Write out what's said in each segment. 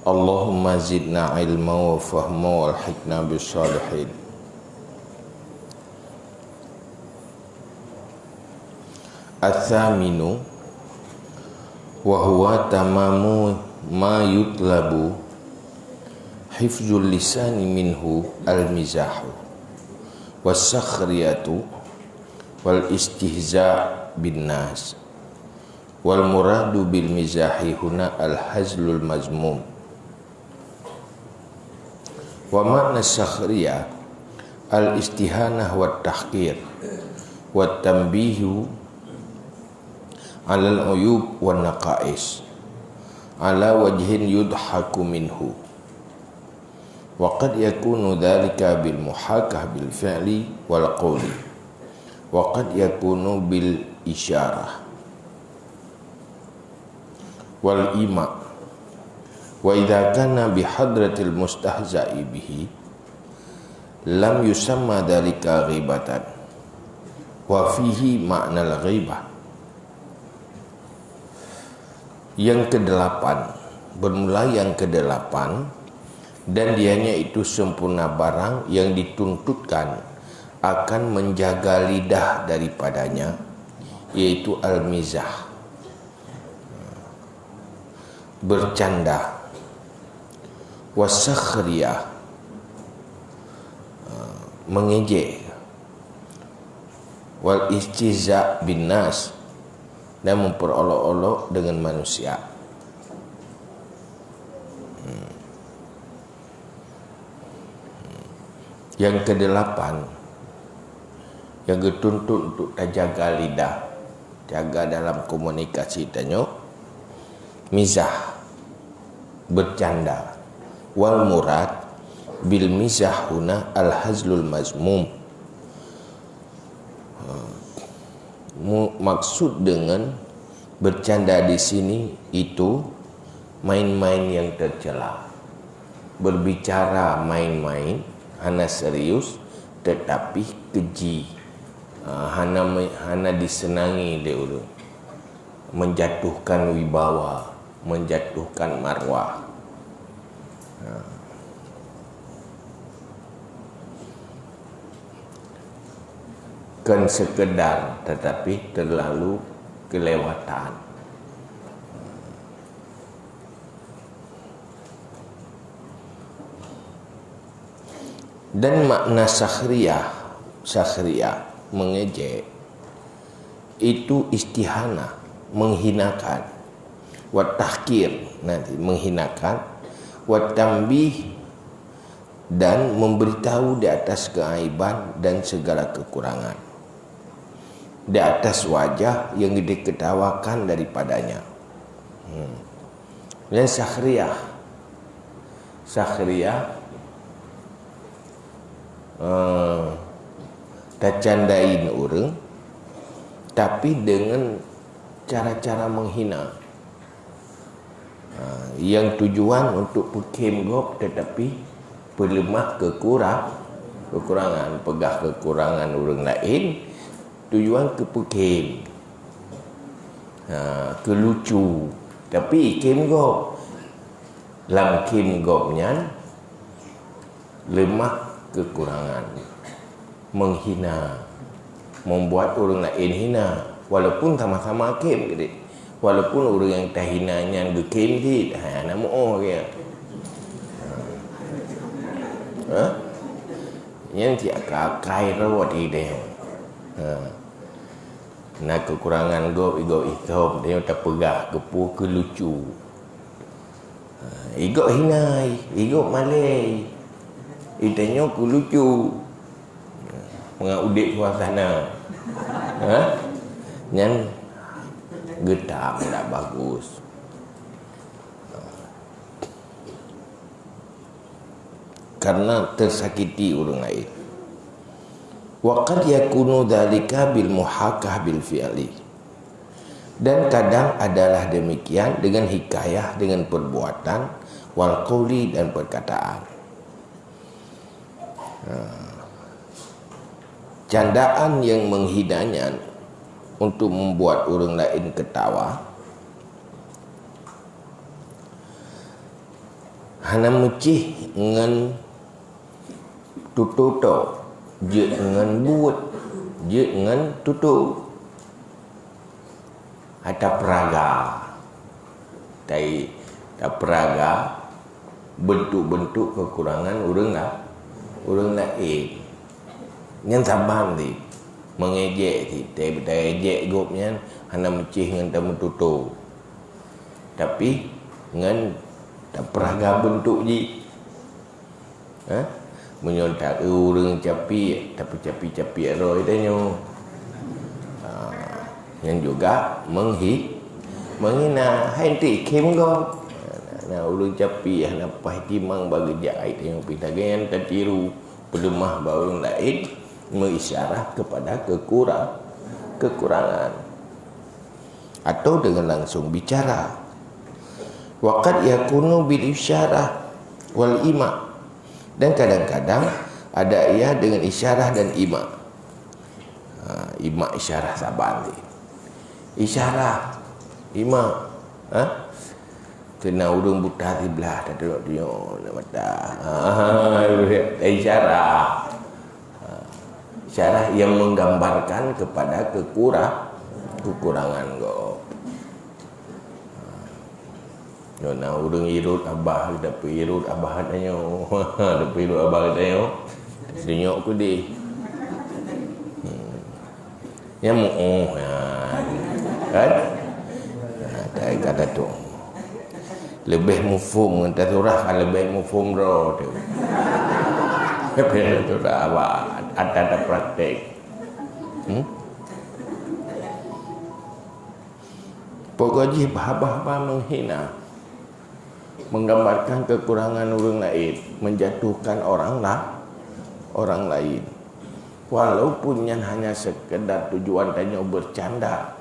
Allahumma zidna ilma wa fahma wal hikna bis salihin. Athaminu wa huwa tamamu ma yutlabu hifzul lisani minhu al-mizahu was-sakhriyatu wal istihza' bin nas wal muradu bil mizahi huna al-hazlul mazmum. Wa makna sakhriyah al-istihanah wa tahqir wa tanbihu alal uyub wa naqais ala wajhin yudhaku minhu wa qad yakunu dhalika bil muhakah bil fi'li wal qawli wa qad yakunu bil isyarah wal ima wa idha kana bi hadratil mustahza'i bihi lam yusamma dhalika ghibatan wa fihi ma'nal ghibah. Yang kedelapan, bermula yang kedelapan, dan dianya itu sempurna barang yang dituntutkan akan menjaga lidah daripadanya, yaitu al-mizah, bercanda, wasakhriyah, mengejek, wal istihza' bin nas, dan memperolok-olok dengan manusia. Yang kedelapan, yang dituntut untuk jaga lidah, jaga dalam komunikasi tanya, mizah, bercanda, wal murad bil mizah huna al hazlul mazmum. Maksud dengan bercanda di sini itu main-main yang tercela, berbicara main-main, hana serius tetapi keji, hana disenangi dia ulun, menjatuhkan wibawa, menjatuhkan marwah. Kan sekedar tetapi terlalu kelewatan. Dan makna sakhriyah mengejek itu istihanah, menghinakan, wa tahqir, nanti menghinakan, wa tanbih, dan memberitahu di atas keaiban dan segala kekurangan di atas wajah yang diketawakan daripadanya. Dan sakhriyah tercandain orang tapi dengan cara-cara menghina, yang tujuan untuk pekim gop tetapi pelemah kekurangan, pegah kekurangan orang lain, tujuan ke pekim, ke lucu, tapi kim gop, lam kim gopnya lemah kekurangan, menghina, membuat orang lain hina, walaupun sama-sama kim, walaupun orang yang tak hinanya gekim dit, nama dia, yang tiap kakai rawat ide. Nah kekurangan go itu dia tak pegah kepu ke lucu, igo hinai, igo malay, itanya ku lucu, mengaudit suasana, yang getam tak bagus. Karena tersakiti orang lain. Wa qad yakunu dzalika bil muhakah bil fi'li. Dan kadang adalah demikian dengan hikayah, dengan perbuatan, wal qawli, dan perkataan. Candaan yang menghinanya untuk membuat orang lain ketawa hana mecih ngan tutu to je ngan buat je ngan tutu ada peraga tai peraga bentuk-bentuk kekurangan urang lain ngan sabang ti mengejek ti tai ejek gopnya hana mecih ngan tamu tutu tapi ngan peraga bentuk ji menyontak urang capi tapi capi roi tanyo yang juga menghina henti kim go na ulun capi hana pai timang bagi jai tanyo pitagen tertiru pelemah baurang lain mengisyarat kepada kekurangan atau dengan langsung bicara waqad yakunu bil isyarah wal ima dan kadang-kadang ada ia dengan isyarah dan ima. Ima isyarah saban ni. Isyarah ima kena urang buta di belah dah duduk dia nak mata. Isyarah. Isyarah yang menggambarkan kepada kekurangan kau. Nah, urang irut abah dapat irut abah tanyo. Dapat irut abah tanyo. Senyok ku di. Ya mu kan? Tak kata tu. Lebih mufhum entah surah kan lebih mufhum ro tu. Lebih tu apa ada praktek. Pokoknya bah menghina, menggambarkan kekurangan orang lain, menjatuhkan orang lain, walaupun yang hanya sekedar tujuan tanya bercanda,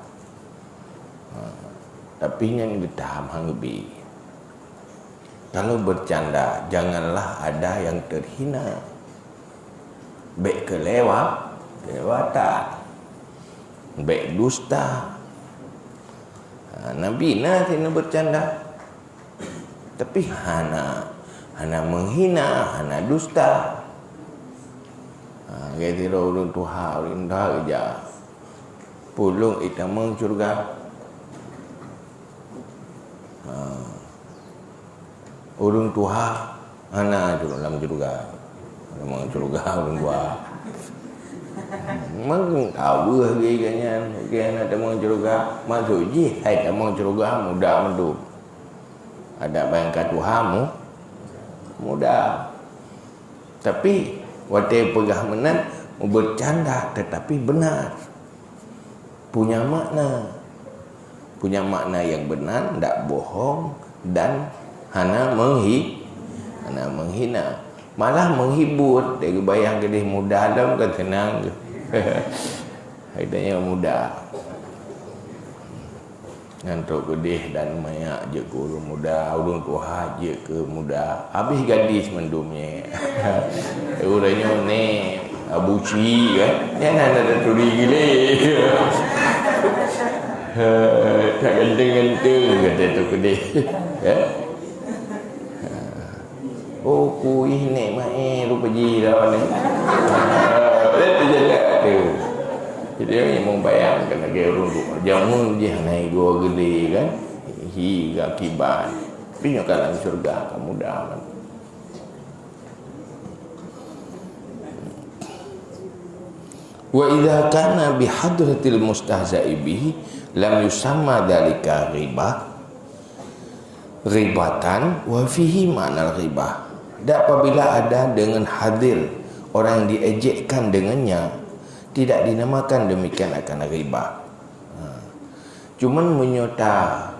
tapi yang ditaham hangbi. Kalau bercanda, janganlah ada yang terhina, baik kelewatan, baik dusta. Nabi tina bercanda. Tapi hana menghina, hana dusta. Kaya ulun tuha indah aja. Pulung itamang surga. Ulun tuha hana dalam surga. Memang surga ulun tuha. Memang tahu lagi kanyan. Kaya ada mang surga. Masuk je, hai tamang surga muda mendu. Ada bayangkan Tuhanmu mudah, tapi waktu pegah menan bercanda tetapi benar, punya makna yang benar, tidak bohong dan hana menghina, malah menghibur. Dia bayang kedih muda dah bukan tenang. Adanya muda ngantuk kedih dan mayak je ke urung muda, urung tuha je ke muda, habis gadis mendumnya. Urangnya ni abuci kan, jangan ada turi gile. Tak ganteng-ganteng kata tu kedih. Oh kuih ni mai rupa ji dah ni. Itu jelek tu. Jadi yang membayangkan lagi urung jamun dia naik dua gede kan, hingga kibat, pinjau dalam surga kamu dah. Wa idza kana bi hadratil mustahza'i bihi lam yusamma dzalika ribatan wa fihi ma'nal ghibah. Dan apabila ada dengan hadir orang yang diejekkan dengannya, tidak dinamakan demikian akan ghibah. Cuman menyota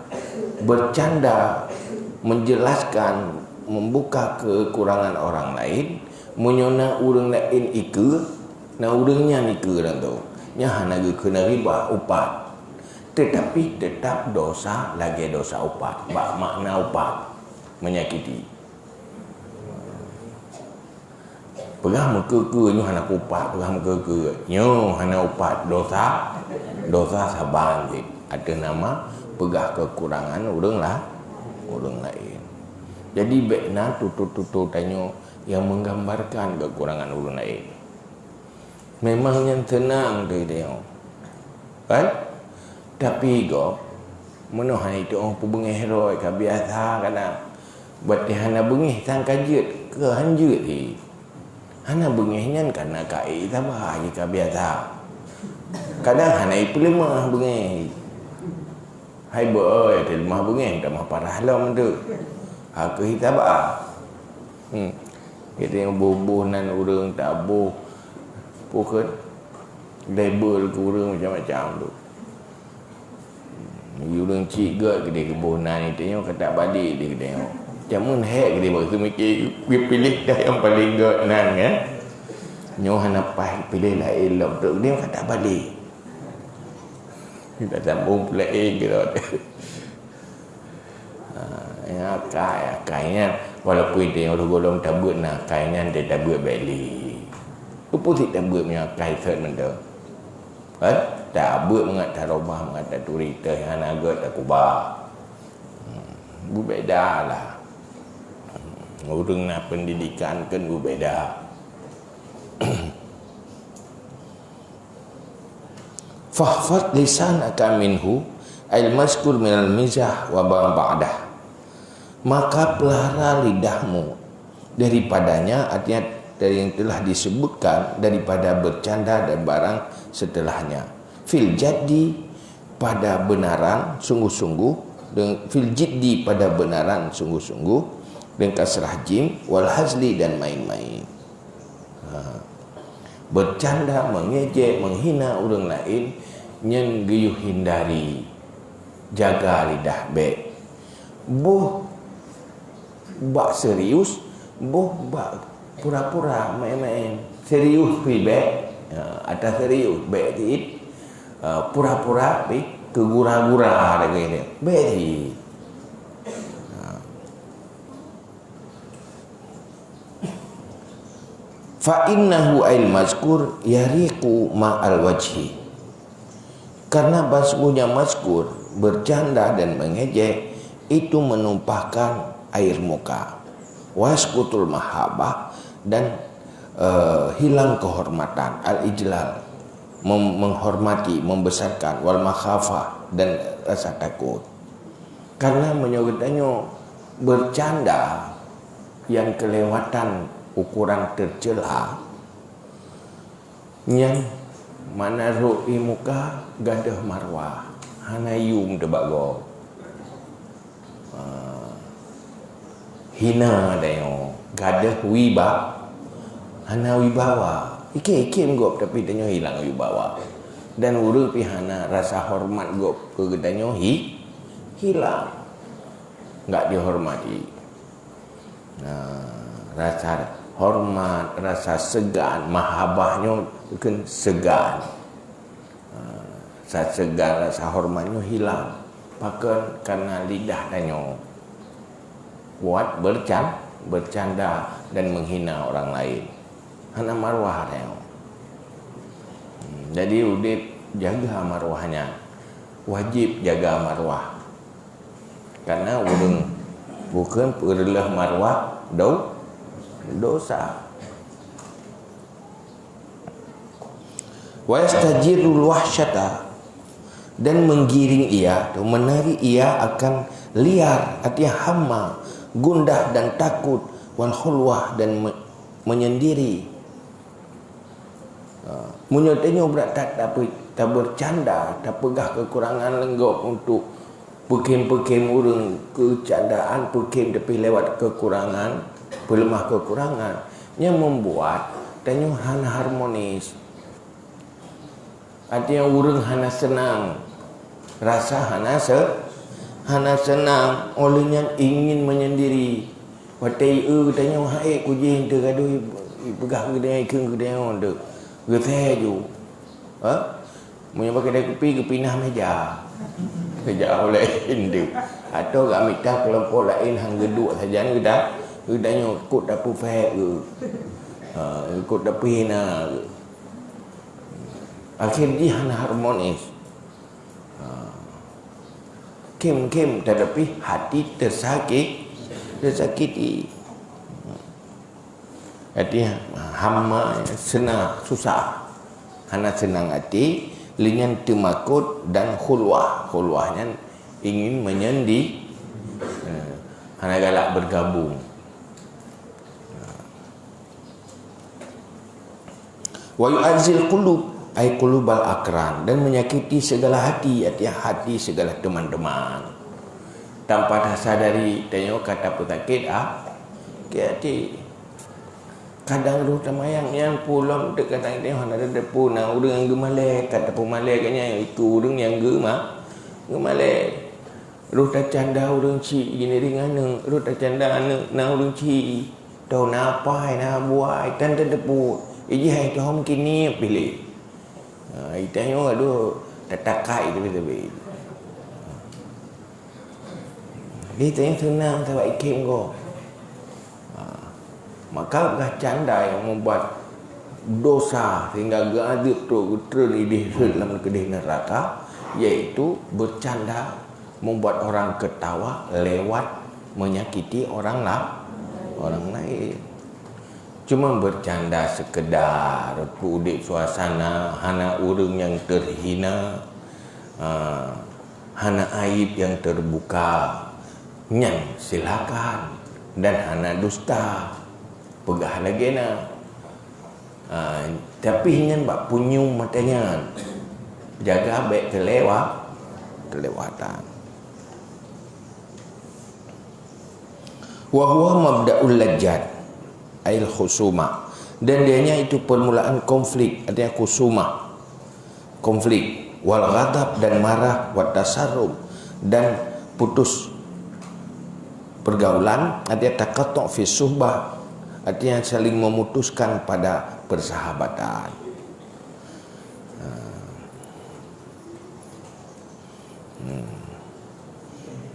bercanda, menjelaskan, membuka kekurangan orang lain, menyona urang lain ike, na urangnya nike dan tu. Nya hana kena ghibah upat. Tetapi tetap dosa lagi dosa upat. Makna upat menyakiti. Pegah muka-ke nyu hana kupat, pegah muka-ke nyu hana upat, dosa saban je. Ada nama pegah kekurangan urang lain. Jadi bekna tutur-tutur tanya yang menggambarkan kekurangan orang lain. Memang yang tenang tu dia. Kan? Tapi go menohai itu orang pebengih heroi ka biasa kadang buat dia hana bengih tang kajut ke hanjut ni. Hana bengihnya karena kai tabah ka biasa. Kadang hana iplemah bengih. Hai boy, ada lemah bengih dah mah parah lah tu. Aku hitabah. Kita yang boboh nan urang tak boh. Pokok label ke urang macam-macam tu. Urang cik gak kedai kebonan ni tengok kata balik dia tengok. Macam mana hek dia waktu mikir pilih dah yang paling gak nan kan. Nyoh hanapai pilih lah elok tu dia kata balik. Kita sambung pula gitu. Ya kainya walaupun dia orang golong tabut nak kainya dia tabut balik. Apa sih tabut punya kai set menda? Kan? Tabut mengat robah mengat turi teh hana agat aku ba. Berbeza lah. Orang nak pendidikan kan berbeza. Fahfad lisanaka minhu al-mazkur minal mizah wa ba'dah. Maka pelihara lidahmu daripadanya, artinya dari yang telah disebutkan daripada bercanda dan barang setelahnya. Fil jaddi pada benaran sungguh-sungguh, dan fil jiddi pada benaran sungguh-sungguh, dengan kasrah jim, wal hazli dan main-main. Bercanda, mengejek, menghina orang lain, nyen geyuh hindari, jaga lidah baik. Boh bak serius, boh bak pura-pura main-main. Serius pi baik, atas serius baik ti pura-pura pi kegura-gura lagi ni. Baik ti. Fa innahu ail mazkur yariqu ma'al wajhi. Karena basmunya mazkur bercanda dan mengejek itu menumpahkan air muka. Waskutul mahabbah dan hilang kehormatan, al-ijlal menghormati, membesarkan, wal makhafah dan rasa takut. Karena menyogetanya bercanda yang kelewatan ukuran tercela, yang mana ru'i muka gadah marwah hanayum debago hina dayo gadah wiba hana wibawa ikem gop tapi danyo hilang wibawa dan urut pi hana rasa hormat gop ke danyo hilang enggak dihormati. Rasa hormat, rasa segan, mahabbahnya kan segan. Rasa segan, rasa hormatnya hilang. Bahkan karena lidah danyo buat bercanda dan menghina orang lain. Hana marwah danyo. Jadi udip jaga marwahnya. Wajib jaga marwah. Karena urang bukan perlah marwah dosa. Wa yastajirul wahsyata, dan menggiring ia atau menarik ia akan liar, artinya hama, gundah dan takut, wal khulwah dan menyendiri. Menyatanya berat tak bercanda, tak pegah kekurangan lenggok untuk pekim-pekim orang kecandaan, pekim tapi lewat kekurangan, pelemah kekurangan yang membuat tanya hana harmonis. Artinya orang hana senang, rasa hana senang, olehnya ingin menyendiri. Watai tanya hai kujing tergaduh pegah kedai kedai onda. Getaju. Punya pakai kedai kopi ke pindah meja. Kerja oleh ini. Atau gak minta kelompok lain hang geduk saja ni kita. Udahnya kut dapu fek ke. Kut dapu hina ke. Akhirnya hana harmonis. Kem tetapi hati tersakit. tersakiti. Artinya hama senang susah, hana senang hati, linyan temakut dan khulwah. Khulwahnya ingin menyendi, hana galak bergabung. Wa yu'azzil qulub ay qulubal akran, dan menyakiti segala hati, artinya hati segala teman-teman. Tanpa sadari tengok kata petakit hati. Kadang lu tamayang pulang dekat tengok ada depu na urang yang gemale kata pemalai katnya itu urang yang gemale. Lu tak canda urang ci gini ringan, lu tak canda na urang ci. Tahu na apa na buai tan depu. Iji hai tu hom kini pilih. Itanya aduh tatakai itu betul. Dia tanya senang sebab ikim ko. Maka canda yang membuat dosa sehingga gaduk tu getren idih dalam kedih neraka, yaitu bercanda membuat orang ketawa lewat menyakiti orang lain. Cuma bercanda sekedar udip suasana, hana urang yang terhina, hana aib yang terbuka, nyan silakan, dan hana dusta pegah lagi na. Tapi nyan bak punyung matanya, jaga baik kelewatan. Wa huwa mabda'ul lajjat ail khusuma, dan dianya itu permulaan konflik, artinya khusuma, konflik, wal ghadab dan marah, wa tasarrub dan putus pergaulan, artinya taqattu' fi suhbah, artinya saling memutuskan pada persahabatan.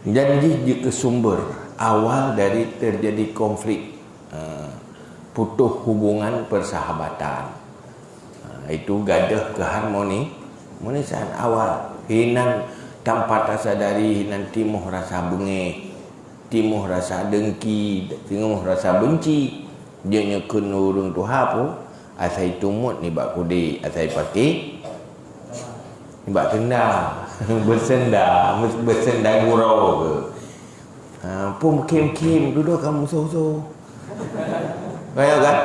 Jadi jika sumber awal dari terjadi konflik, putus hubungan persahabatan, itu gadah keharmonisan awal. Hinan tanpa tersadari, hinan timuh rasa bengih, timuh rasa dengki, timuh rasa benci. Dia nyekun urung tu hapu, asai tumut ni bak kudi, asai pati ni bak tenda, bersenda gurau ke. Pum kim duduk kamu so. Kaya kan?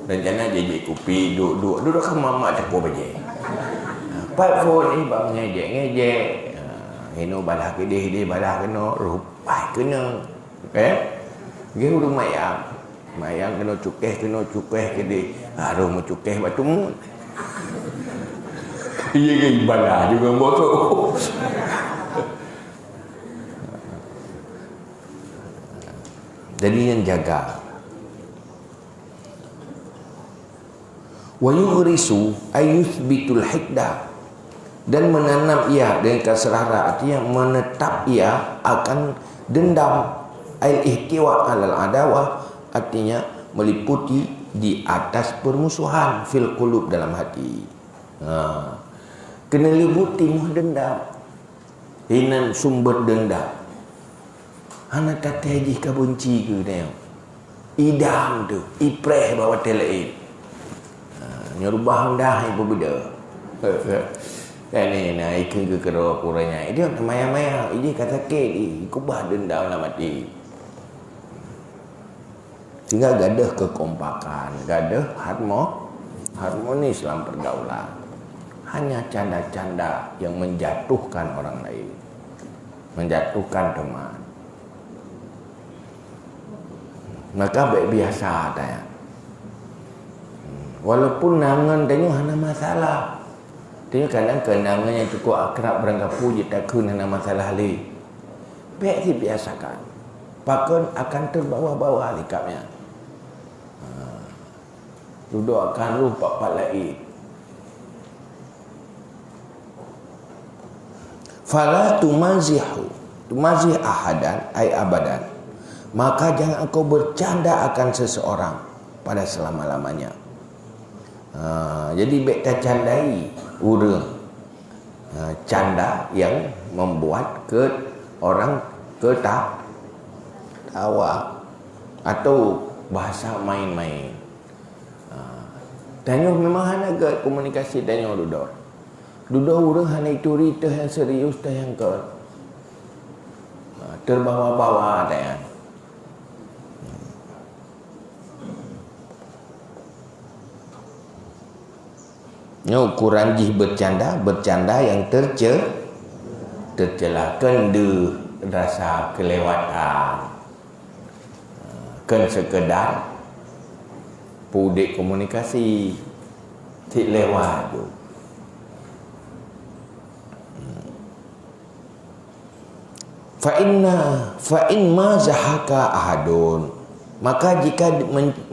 Rencana jadi kopi duduk kan mama tak apa je. Pak phone ni bang ngejek. Hino balah kedih dia balah kena rupai kena. Dia urung mayang kena cukeh kedih. Harum cukeh batu mut. Iya ke balah juga bosok. Jadi yang jaga. Wa yughrisu ayuthbitul hikdah, dan menanam ia dengan kasrara, artinya menetap ia akan dendam, al ihtiwa alal adawah, artinya meliputi di atas permusuhan fil qulub, dalam hati. Kena liputi muh dendam, hinan sumber dendam. Hana tateji ka benci ke dia. Idam tu ipreh bawa telein. Nyerubah dah ibu beda. Ni nak ikan ke kera kuranya. Dia maya-maya. Ini kata ke ni kubah dendam dalam hati. Sehingga gadah kekompakan, gadah harmonis dalam pergaulan. Hanya canda-canda yang menjatuhkan orang lain, menjatuhkan teman. Maka baik biasa tanya. Walaupun nangan tanya hana masalah. Tanya kadang kenangannya cukup akrab berangkat puji takun hana masalah li. Baik dibiasakan. Pakon akan terbawa-bawa likapnya. Duduk akan lupa palai. Fala tumazih ahadan ay abadan. Maka jangan engkau bercanda akan seseorang pada selama-lamanya. Jadi baik tak candai urang. Canda yang membuat orang ketawa atau bahasa main-main. Tanya memang hana ke komunikasi tanya duduk. Duduk orang hana itu rita yang serius tanya ke terbawa-bawa tanya. Ukuran jih bercanda yang tercela kendu rasa kelewatan kan sekedar pudik komunikasi tik lewat tu. Fa in ma zahaka ahadun, maka jika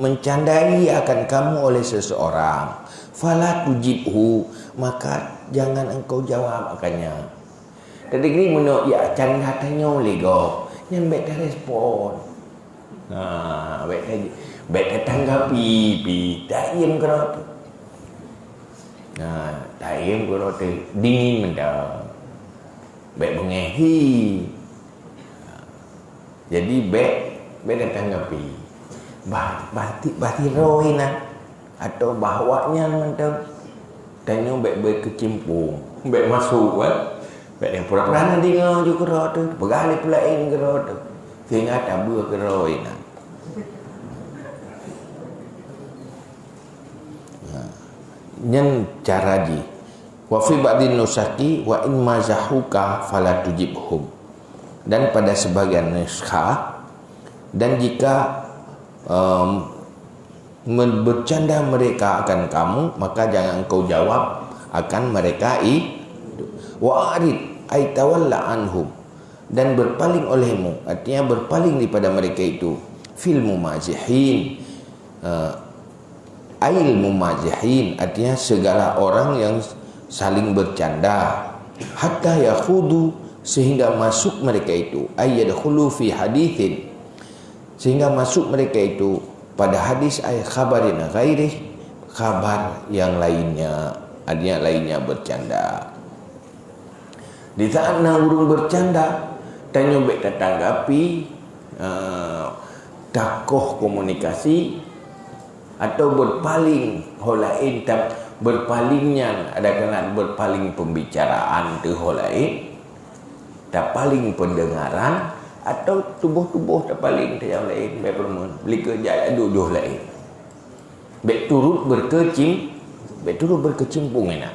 mencandai akan kamu oleh seseorang, fala tujibhu, maka jangan engkau jawab akannya. Tadi ni menuk ya canda tanya lego, yang baik dah respon. Baik tanggapi, tak iem kena tu. Tak iem kena tu, dingin mendak. Baik mengehi. Jadi baik tanggapi. Berarti roi nak. Atau bahawanya mendak. Tanya baik berkecimpung. Baik masuk kan. Baik yang pura-pura nak dengar juga kena tu. Bergali pulain kena tu. Sehingga tak buat ke roi nak. Nyen cara ji wa fi ba'din nusaki wa in mazahuka fala tujibhum, dan pada sebagian nuskha, dan jika bercanda mereka akan kamu, maka jangan engkau jawab akan mereka wa arid ay tawalla anhum, dan berpaling olehmu, artinya berpaling daripada mereka itu, fil mumazihin, ail mumazihin, artinya segala orang yang saling bercanda, hatta yakhudu, sehingga masuk mereka itu, ayyadkhulu fi hadithin, sehingga masuk mereka itu pada hadis ay khabarin ghairih, kabar yang lainnya, artinya lainnya bercanda. Di saat urung bercanda, tanya baik tertanggapi, takoh komunikasi, atau berpaling holain, berpalingnya ada kena berpaling pembicaraan tu holain, tak paling pendengaran, atau tubuh-tubuh tak paling yang lain, baik permun beli kerja duduk lain, baik turut berkecimpung enak.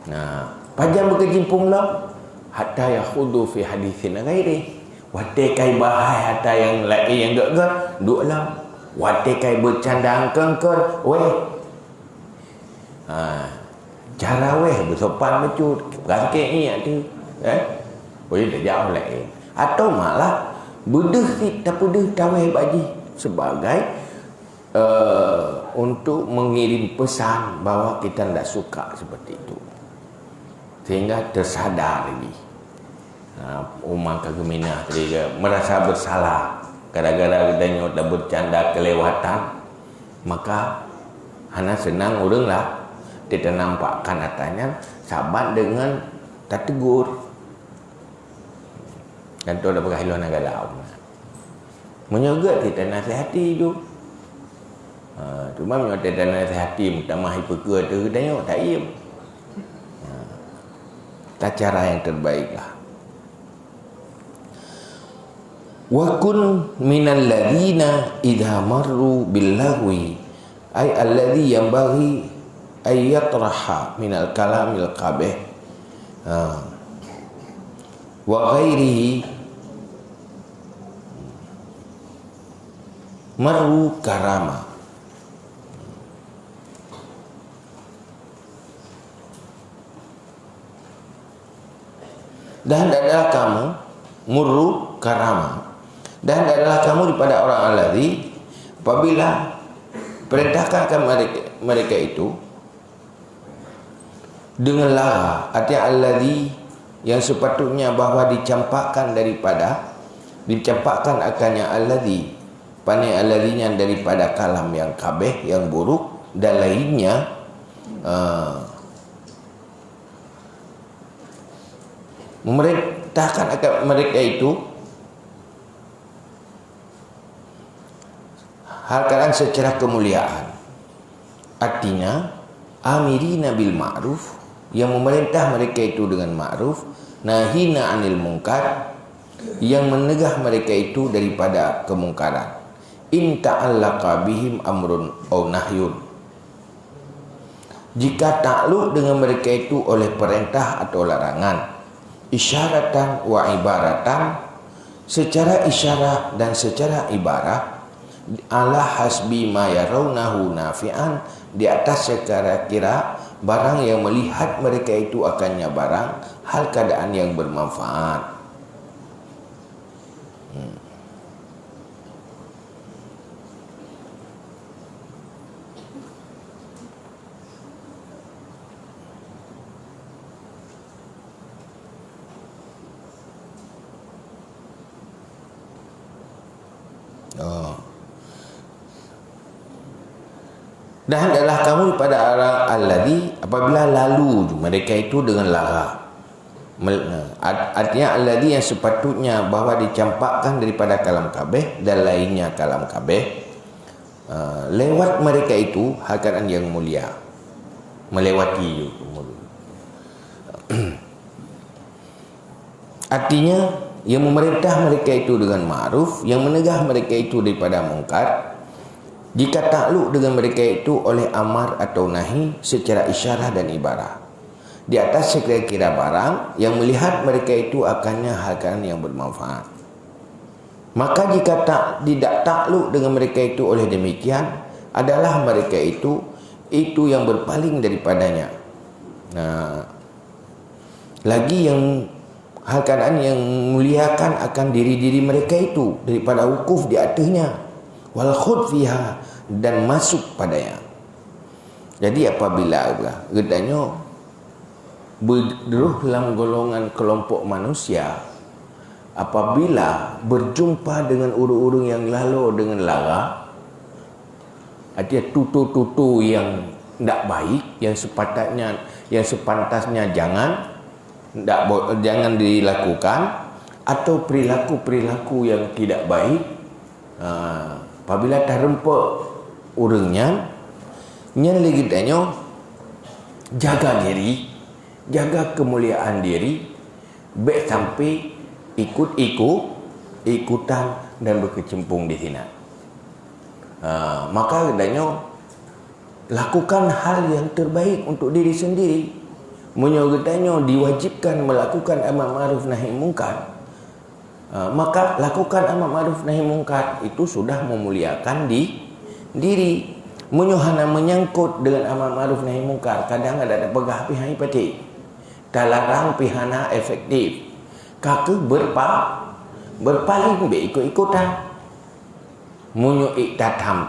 Nah, pajang berkecimpung lah hatta yakhudu fi haditsin ghairi, watekai bahai hatta yang lain yang gak duk lah. Watekai bercanda angkengker, weh. Cara weh bersopan becut, rangkik ni tu, boleh tak jauh lain. Atau malah bedeh si tak pedeh taweh baji sebagai untuk mengirim pesan bahawa kita tidak suka seperti itu, sehingga tersadar lagi. Umar Kagemina tadi merasa bersalah gara-gara kita nyota bercanda kelewatan, maka hana senang orang lah kita nampakkan atanya sahabat dengan tak tegur, dan tu ada berkaitan dengan galau menyogot kita nasihati tu. Cuma menyota kita nasihati mutamah hipukua tu tengok tak iem. Tak cara yang terbaik lah. Wa kun minal ladina idha marru billahwi, ay alladhi yanbaghi ay yatraha minal kalamil qabih wa ghairihi marru karama. Dan adalah kamu murru karama, dan adalah kamu daripada orang alladhi, apabila perintahkan mereka itu dengan lara, artinya alladhi yang sepatutnya bahawa dicampakkan akannya alladhi, pandai alladhinya daripada kalam yang kabeh, yang buruk, dan lainnya, memerintahkan akan mereka itu hal secara kemuliaan. Artinya amirina bil ma'ruf, yang memerintah mereka itu dengan ma'ruf, nahina anil munkar, yang menegah mereka itu daripada kemungkaran. In ta'allaqa bihim amrun aw nahyun, jika takluk dengan mereka itu oleh perintah atau larangan, isyaratan wa ibaratan, secara isyarat dan secara ibarat, ala hasbi ma yarawnahu nafi'an, di atas secara kira barang yang melihat mereka itu akannya barang hal keadaan yang bermanfaat. Dan adalah kamu pada orang alladhi, apabila lalu mereka itu dengan lara. Artinya alladhi yang sepatutnya bahawa dicampakkan daripada kalam kabeh dan lainnya kalam kabeh, lewat mereka itu hakaran yang mulia, melewati. Artinya yang memerintah mereka itu dengan ma'ruf, yang menegah mereka itu daripada mungkar, jika takluk dengan mereka itu oleh amar atau nahi secara isyarah dan ibarah, di atas sekira-kira barang yang melihat mereka itu akannya hal yang bermanfaat. Maka jika tidak takluk dengan mereka itu oleh demikian, adalah mereka itu yang berpaling daripadanya. Nah, lagi yang hal keadaan yang muliakan akan diri-diri mereka itu daripada wukuf di atasnya, wal khud fiha, dan masuk padanya. Jadi apabila gedanya berderuh dalam golongan kelompok manusia, apabila berjumpa dengan urung-urung yang lalu dengan lara, artinya tutu-tutu yang tidak baik, yang sepantasnya jangan dilakukan, atau perilaku-perilaku yang tidak baik, apabila terrempak urangnya, yang lagi tanya jaga diri, jaga kemuliaan diri, baik sampai ikutan dan berkecimpung di sini. Maka tanya lakukan hal yang terbaik untuk diri sendiri. Menyogetanya diwajibkan melakukan amar ma'ruf nahi mungkar, maka lakukan amar ma'ruf nahi mungkar itu sudah memuliakan diri. Menyuhana menyangkut dengan amar ma'ruf nahi mungkar, kadang ada pegah pihai pati, talarang pihana efektif, kaki berpaling be ikut-ikutan. Munyu tatam,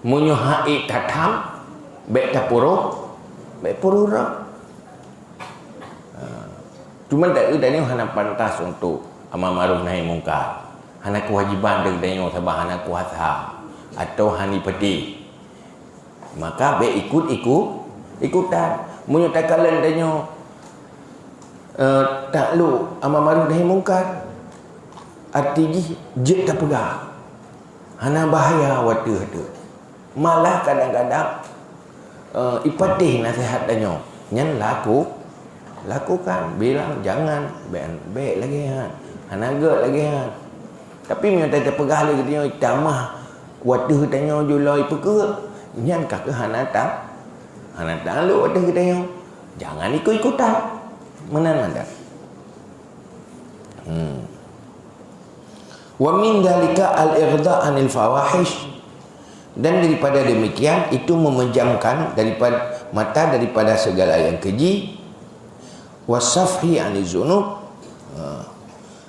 munyu hai tatam, be tapuro, be purura. Cuma tak ada hana pantas untuk amar ma'ruf nahi mungkar, hana kewajiban dengan sabah hana kuasa atau hani peti, maka be ikutan. Munyo takalan danyo takluk amar ma'ruf nahi mungkar, arti je tak pegah, hana bahaya watu hatu. Malah kadang-kadang ipatih nasihat danyo nyan lakukan, bilang jangan, baik lagi hana gak lagi tapi minta tak pegah lagi dia tamah waduh tanya julai pekak nyan kakak hana lu waduh tanya jangan ikut-ikutan menan ada. Wa min dalika al-ighdha' anil fawahish, dan daripada demikian itu memejamkan daripada mata daripada segala yang keji, wasafhi aniz zunub,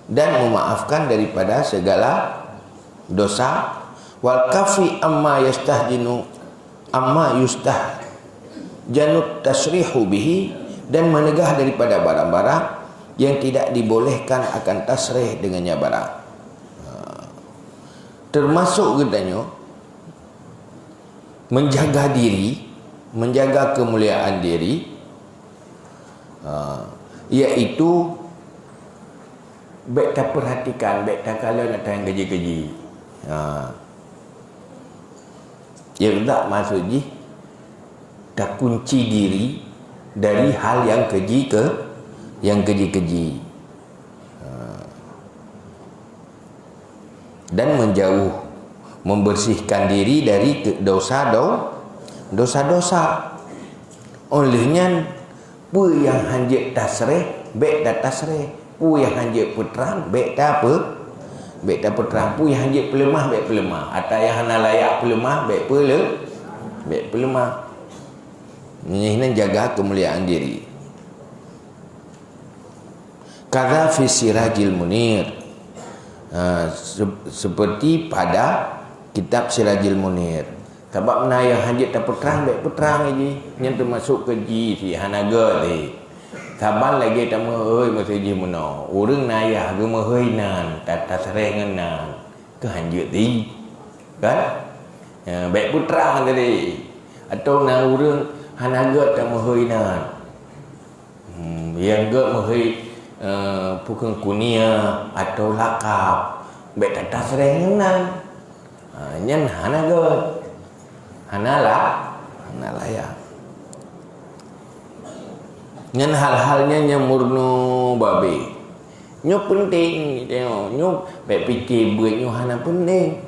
dan memaafkan daripada segala dosa, wal kafi amma yustahjanu tasrihu bihi, dan menegah daripada barang-barang yang tidak dibolehkan akan tasrih dengannya barang. Termasuk katanya menjaga diri, menjaga kemuliaan diri, iaitu baik tak perhatikan, baik tak kalau nak tayang gaji-gaji. Irda maksudnya tak kunci diri dari hal yang keji. Dan menjauh, membersihkan diri dari dosa-dosa. Olehnya pu yang hanjek tasreh, bek dah tasreh. Pu yang hanjek putrang, bek dah apa? Bek dah putrang. Pu yang hanjek pelemah, bek pelemah. Atau yang hana layak pelemah, bek pelemah. Ini jaga kemuliaan diri. Kadza fi Sirajil Munir. Seperti pada kitab Sirajil Munir. Sebab na yang hanjit tak putrang, baik putrang je. Yang termasuk keji si hanaga ni. Saban lagi tak mahoi masa je mana. Orang nayah ke mahoi nan, tak sereng nan. Ke hanjit ni. Kan? Baik putrang tadi. Atau na orang hanaga tak mahoi nan. Yang ke mahoi bukan kunia atau lakap. Baik tak sereng nan. Nyan hanaga. Hanalah ya. Ngan hal-halnya yang murno babe. Nyo penting tengok. Nyo baik fikir buat nyo hana penting.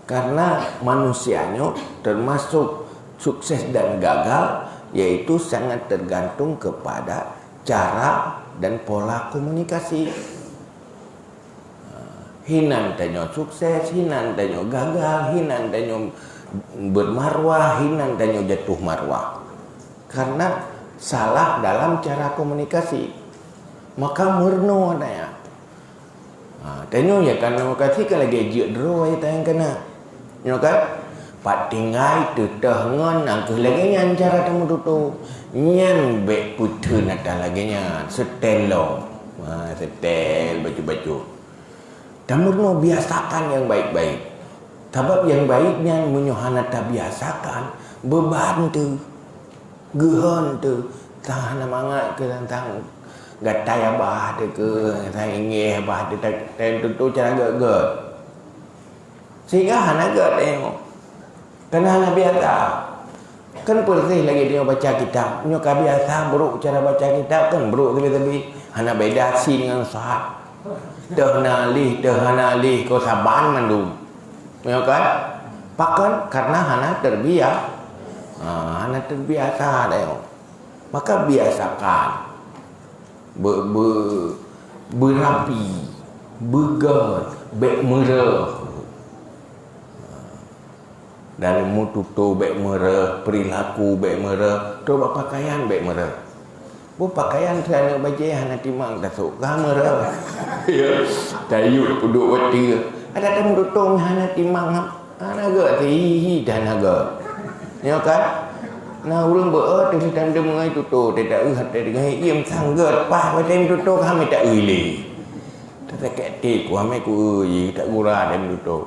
Karena manusianya termasuk sukses dan gagal yaitu sangat tergantung kepada cara dan pola komunikasi. Hinan tanya sukses, hinan tanya gagal, hinan tanya bermarwah, hinan tanya jatuh marwah. Karena salah dalam cara komunikasi. Maka murno tanya. Tanya ya kan komunikasi kalau gejek draw ya tanya kena. Ya kan? Pak tinggai teteh ngon angke lagi nyan cara temu tutu. Nyan bek putih nata lagi nyan setelo. Setel baju-baju. Dan murno biasakan yang baik-baik. Sebab yang baiknya menyohana tak biasakan. Beban tu. Gehan tu. Tahan mangat ke tentang gatai abah tu ke. Saya ingin abah tu. Tentu cara gak-gak. Sehingga hana gak tengok. Kerana hana biasa. Kan persis lagi dia baca kitab. Nyoka biasa buruk cara baca kitab. Kan buruk tapi hana beda si dengan sahab. Dah nalih kau saban mandum. Ya kan? Pakan karena hana terbiasa. Hana terbiasa dah. Maka biasakan berapi, begat, bek merah. Dalam mututu bek merah, perilaku bek merah, coba pakaian bek merah. Pakaian kerana baju hana timang tak suka merah. Ya, tayu duduk wati. Ada tamu dutong hana timang hana gak tihi dan naga. Ya kan? Nah ulun beut di dalam mengai tutu tidak uhat dengan iam sanggat pah pada tutu kami tak uli. Tak ketik kami ku tak gura dalam tutu.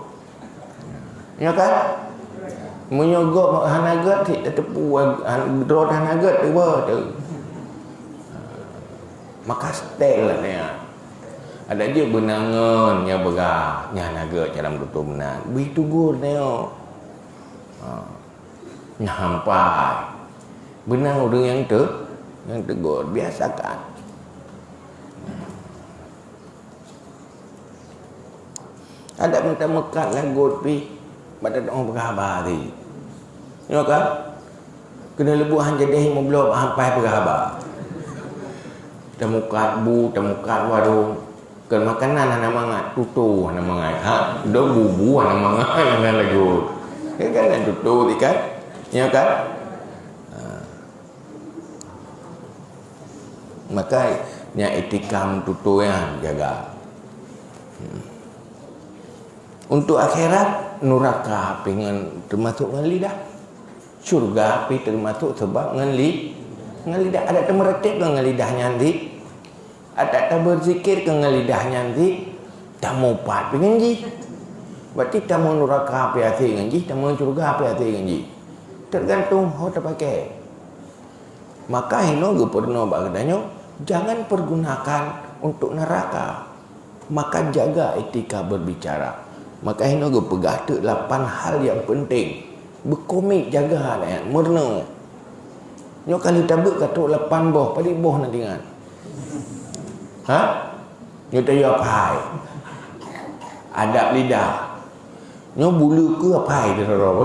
Ya kan? Menyogok hana gak tidak tepu drone hana gak tu. Maka stel lah ni. Ada je benangan yang berah nya naga dalam tutup menang. Begitu gur tengok. Nyampai. Benang orang yang tegur biasakan. Ada minta mekat lagut pi pada orang berkhabar tadi. Ya kan? Kena lebuhan jadi belum sampai berkhabar. Temukat bu, temukat warung. Kan makanan hana mangat, tutu hana mangat. Do bubu hana mangat hana lagu. Kan tutu ikan. Ya kan? Maka nya etikam tutu yang jaga. Untuk akhirat neraka pengen termasuk dengan lidah. Syurga pi termasuk sebab dengan lidah. Ada temeretik dengan lidahnya nanti. Ada tak berzikir dengan lidahnya nanti. Tak mau pat pengen ji. Berarti tak mau neraka api hati dengan ji. Tak mau syurga api hati dengan ji. Tergantung how terpakai. Maka hino gue pernah bagdanya jangan pergunakan untuk neraka. Maka jaga etika berbicara. Maka ini gue pegah tu 8 hal yang penting. Berkomit jaga ayat murna. Nyo kali tabuk katuk 8 boh, padi boh nak tinggal. Ha? Nyo tayo apa? Adab lidah. Nyo bulu ke apa dia apa?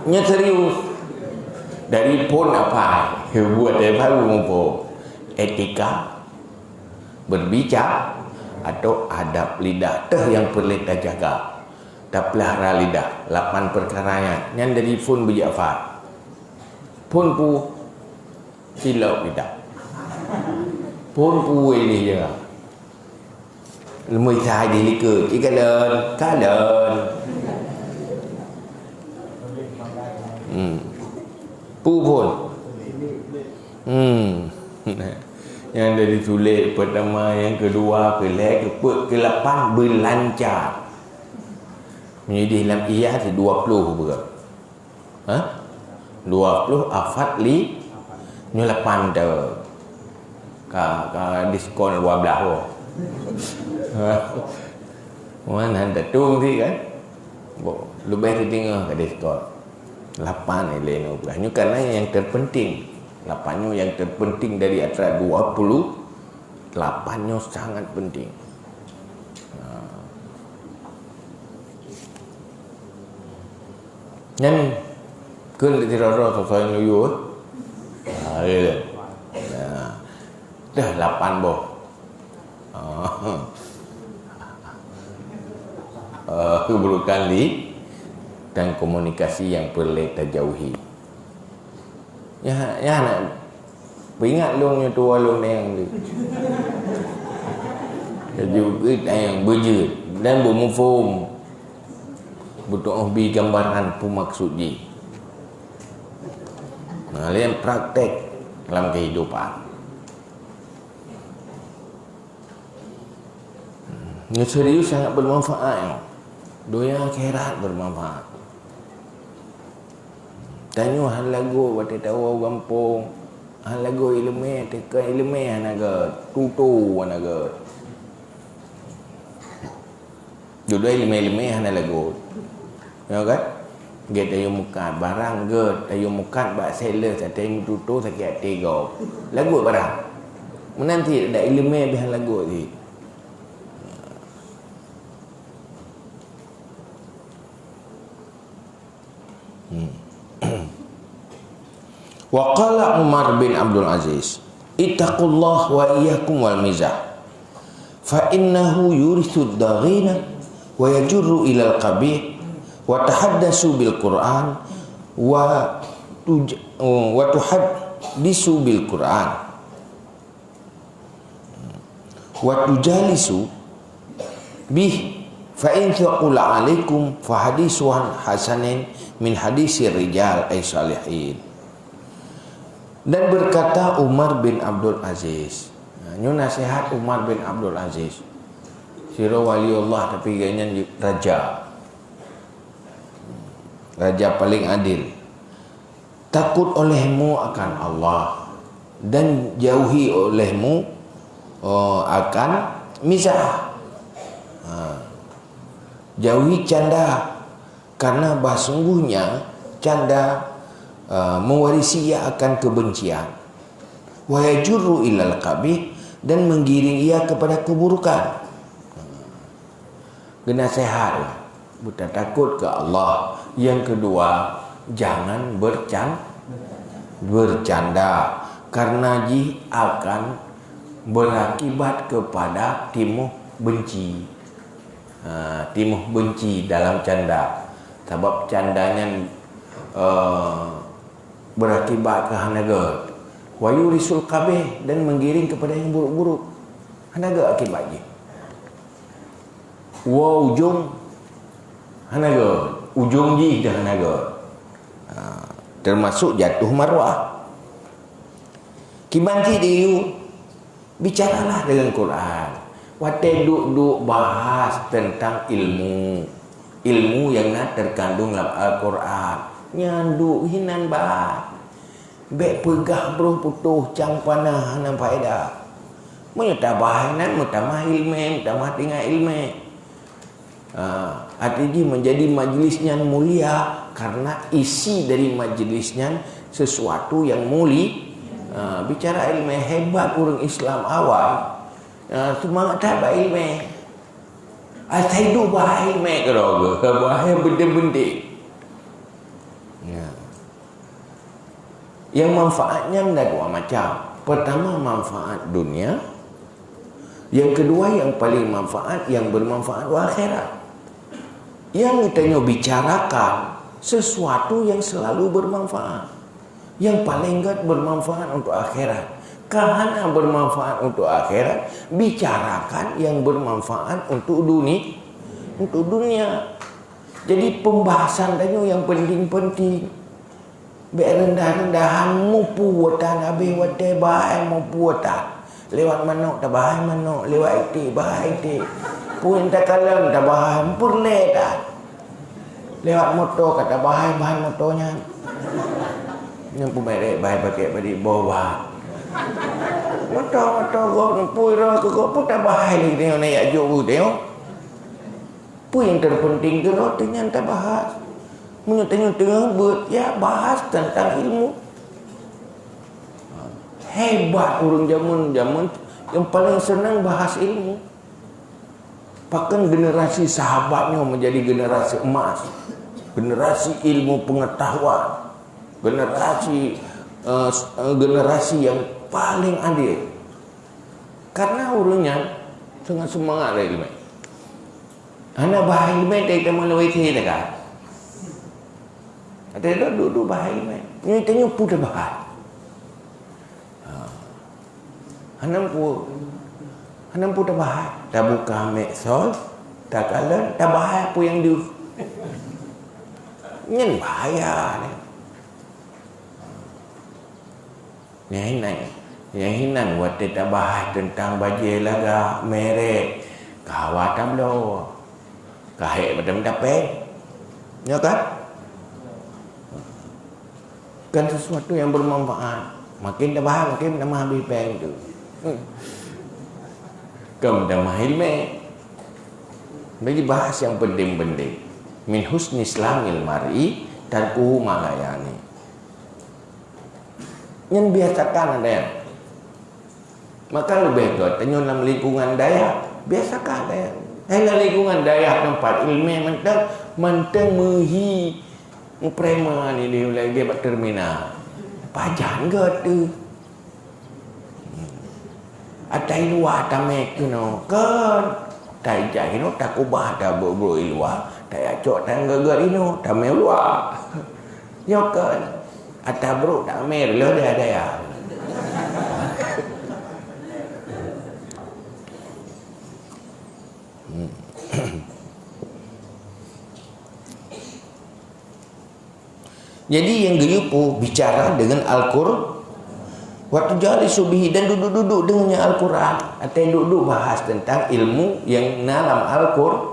Nyo serius. Dari pun apa? Buat apa ngumpul? Etika berbicara atau adab lidah teh yang perlu kita jaga. Tak pelihara lidah. 8 perkaranya. Yang dari pun berjafat. Pun pu silau lidah. Pun pu ini je. Lemui sai đi lý cười chỉ cái lên cá lên pu pun yang dari tulis pertama, yang kedua, ke-8 berlancar. Menjadi dalam iya thì 20 berapa? Ha? 20 afat li nyo 8 tu. Ka diskon 12. Mana ada tung ti kan? Lebih tu tengok ke diskon. 8 ni lain bukannya karena yang terpenting. 8 yang terpenting dari antara 20, 8 sangat penting. Nhân cơn thì rõ thôi nó vui dah 8 boh keburukan li dan komunikasi yang perlu kita jauhi. Ya nak ingat long yang tua long yang ni. Juga yang berjud dan bermufum. Betul hobi gambaran pemaksud di. Nah, lihat praktek dalam kehidupan. Ini serius sangat bermanfaat. Doa akhirat bermanfaat. Tanya hal lagu bate tahu kampung. Hal lagu ilmu teka ilmu anaga tutu anaga. Dulu ilmu hana lagu. Ya kan? Get tayo mukat barang get tayo mukat bak seller tayo tutu sakit tiga. Lagu barang. Menanti ada ilmu bihan lagu ni. Wa qala Umar bin Abdul Aziz, ittaqullah wa iyyakum wal mizah, fa innahu yurithu ad-daghina wa yajurru ila al-qabih wa tahaddasu bil Qur'an wa tuhaddisu bil Qur'an wa tujalisu bih fa in thaqula alaikum fa hadisuhan hasanin min hadisir rijal ay salihin. Dan berkata Umar bin Abdul Aziz, ini nasihat Umar bin Abdul Aziz, siro waliullah tapi gayanya raja paling adil. Takut olehmu akan Allah dan jauhi olehmu akan mizah. Jauhi canda, karena sungguhnya canda mewarisi ia akan kebencian. Wa yajurru ilal qabih, dan menggiring ia kepada keburukan. Kena sehat, buta takut ke Allah. Yang kedua, jangan bercanda, karena ji akan berakibat kepada timuh benci. Timuh benci dalam canda. Sebab candanya berakibat ke hanaga. Wa yurisul qabih, dan menggiring kepada yang buruk-buruk. Hanaga akibatnya. Wa ujung hanaga, ujung ji dah hanaga. Termasuk jatuh marwah. Kibanti dia bicaralah dengan Quran. Wate duk bahas tentang ilmu yang nak terkandung dalam Al-Quran. Nyandu hinan bah. Bek pegah bro putuh cang panah nan faedah. Mutamah ilmu, mutamah tinggal ilmu. Artinya menjadi majlisnya mulia karena isi dari majlisnya sesuatu yang mulia. Bicara ilmu hebat orang Islam awal. Semangat tak ilmu. Saya hidup bahaya ilmu ke bahaya benda-benda. Yang manfaatnya ada dua macam. Pertama manfaat dunia. Yang kedua yang paling manfaat, yang bermanfaat akhirat. Yang kita bicarakan sesuatu yang selalu bermanfaat. Yang paling enggak bermanfaat untuk akhirat. Karena bermanfaat untuk akhirat, bicarakan yang bermanfaat untuk dunia. Untuk dunia. Jadi pembahasan tanya yang penting-penting. Biar rendah-rendahan mupu watan habis wate bahai mupu watan. Lewat manuk tak bahai manuk, lewat iti bahai iti. Puin tak kalang tak bahai purle tak. Lewat motor kata bahai bahan motornya. Yang pumerek bahai pakai badi bawa. Motor pui roh ke pun tak bahai lagi tengok naik jauh tengok. Pui yang terpenting ke roh tengok tak bahas. Tengok buat ya bahas tentang ilmu. Hebat orang zaman yang paling senang bahas ilmu. Bahkan generasi sahabatnya menjadi generasi emas, generasi ilmu pengetahuan, generasi yang paling adil. Karena orangnya sangat semangat dari ilmu. Anak bahas ilmu dari teman lewati dekat. Ada duduk bahas ilmu. Ini tengok pun dah bahas. Hanam pun dah bahas. Dah buka meksol, dah kalan, dah bahas apa yang dia. Ini bahaya. Yang hinan waktu tak bahas tentang baju laga, merek, kawat tablo, kahek macam dapet. Ya kan? Kan sesuatu yang bermanfaat. Makin dah bahas, makin dah habis peng tu. Kamu dah mahilme. Bagi bahas yang penting-penting. Min husni islamil mar'i tarkuhu malayani. Yang biasakan ada yang. Maka lebih baik tanya dalam lingkungan daya, biasakan ada yang. Dalam lingkungan daya tempat ilmu mentang mehi prema ni dia lagi buat terminal. Pajan ke tu? Ada luar tamek tu no kan tai jai no tak ubah dah bro luar tai acok tangga gar ino tamek luar yo kan ada bro tak mer lo dia ada ya. Jadi yang geyupu bicara dengan Al-Qur'an waktu jali subihi dan duduk-duduk dengannya Al-Quran atau duduk bahas tentang ilmu yang dalam Al-Quran.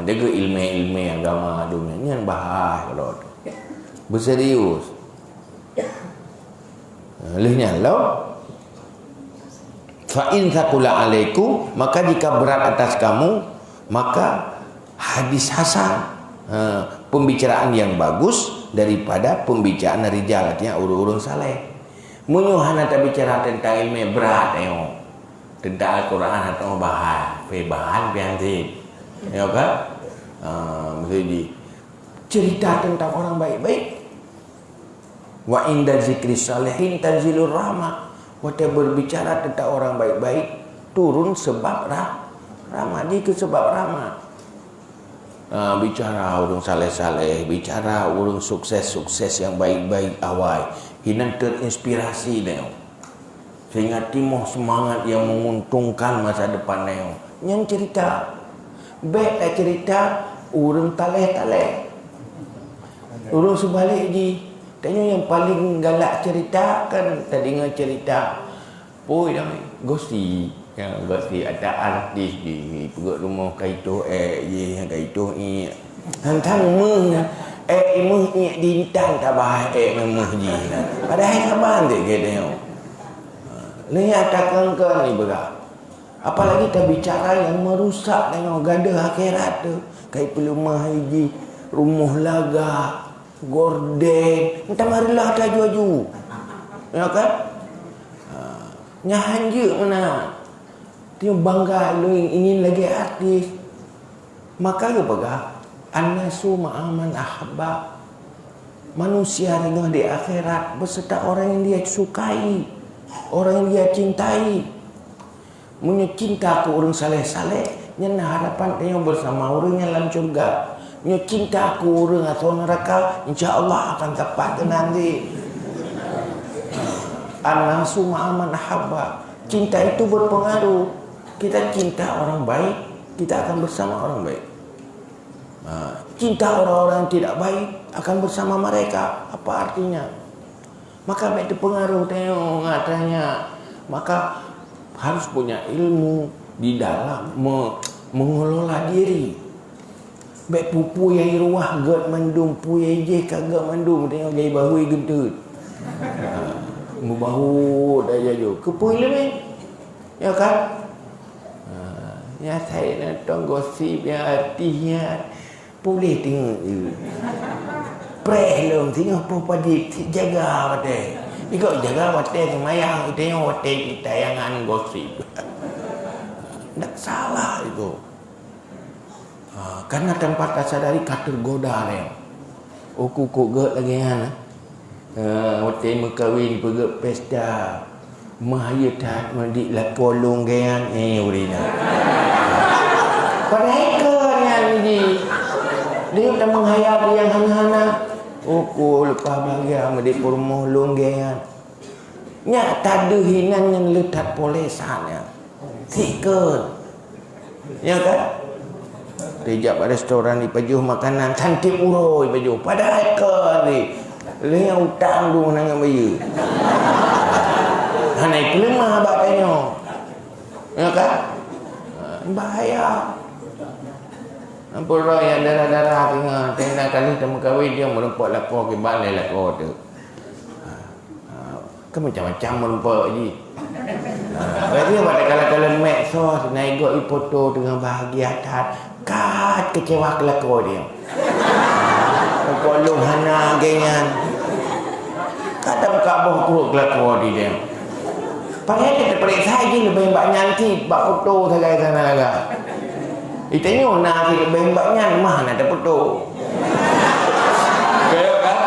Dia ke ilmu agama dunia yang bahas kalau berserius. Lihnya law fa in thaqula alaikum, maka jika berat atas kamu, maka hadis hasan, pembicaraan yang bagus daripada pembicaraan rijal, artinya urung-urung saleh. Menyuhana tak bicara tentang ilmu berat tengok. Tentang Al-Quran atau bahas bahan bianti. Ya kan? Jadi cerita tentang orang baik-baik. Wa inda zikri salihin tanzilur rahmah. Waktu berbicara tentang orang baik-baik turun sebab rahmat. Jika sebab rahmat. Bicara orang saleh-saleh, bicara orang sukses-sukses yang baik-baik awal. Hinan terinspirasi dia. Sehingga timuh semangat yang menguntungkan masa depan dia. Yang cerita. Baiklah cerita orang taleh-taleh. Orang sebalik je. Tanya yang paling galak cerita kan tadi dengar cerita. Poi dah gosi. Yang gosi ada artis di perut rumah kaito ye kaito i. Hantang meng imuh ni dintan tak bahas memuh ji. Padahal kaban dia ke dia. Lihat takkan ke ni berat. Apalagi kita bicara yang merusak tengok gadah akhirat tu. Kayak pelumah hiji, rumah laga, gorden, entah marilah ada jual-jual. Ya kan? Nyahan je mana. Dia bangga lu ingin lagi artis. Maka lu pegang an-nasu ma'aman ahabba. Manusia dengan di akhirat beserta orang yang dia sukai, orang yang dia cintai. Punya cinta ke orang saleh-saleh, nyana harapan dia bersama orang yang dalam syurga. Punya cinta ke orang atau neraka, insya-Allah akan tepat nanti. An-nasu ma'aman ahabba. Cinta itu berpengaruh. Kita cinta orang baik, kita akan bersama orang baik. Cinta orang-orang yang tidak baik akan bersama mereka. Apa artinya? Maka itu pengaruh tengok katanya. Maka harus punya ilmu di dalam mengelola diri. Baik pupu yang ruah gak mendung, pu yang je kagak mendung tengok gaya bahu gendut. Bahu dah jauh. Kepuilah ya kan? Ya saya nonton gosip yang artinya boleh tengok je. Prelong tengok apa dia jaga pada. Ikut jaga wadah semayang, tengok wadah kita yang an gosip. Tak salah itu. Karena tempat tak sadari tergoda dia. Kok gak lagi kan? Wadah berkahwin pergi pesta. Mahayat mendik lah kolong kan? Urina. Mereka yang ini. Dia tak menghayap yang hana-hana. Lepas bahagia mendik permoh longgengan. Nyak tak ada hinan yang letak polesannya. Tiket. Ya kan? Rejak pada restoran di pajuh makanan cantik uroi pajuh. Padahal ke ni. Dia utang dulu dengan bayi. Hanai kelemah bakanya. Ya kan? Bahaya. Ampun roh yang darah-darah tengah tenda kali temu kahwin dia merempak lakor ke balai lakor tu. Kan macam-macam merempak je. Berarti pada kala-kala medsos naik gok foto dengan bahagia tat kat kecewa ke lakor dia. Kolong hana gengan. Kadang kabah kuruk ke lakor dia. Pakai kita periksa je lebih banyak nanti bak foto sagai sana laga. Tengok nak lebih banyak mana ada foto. Kayak kan?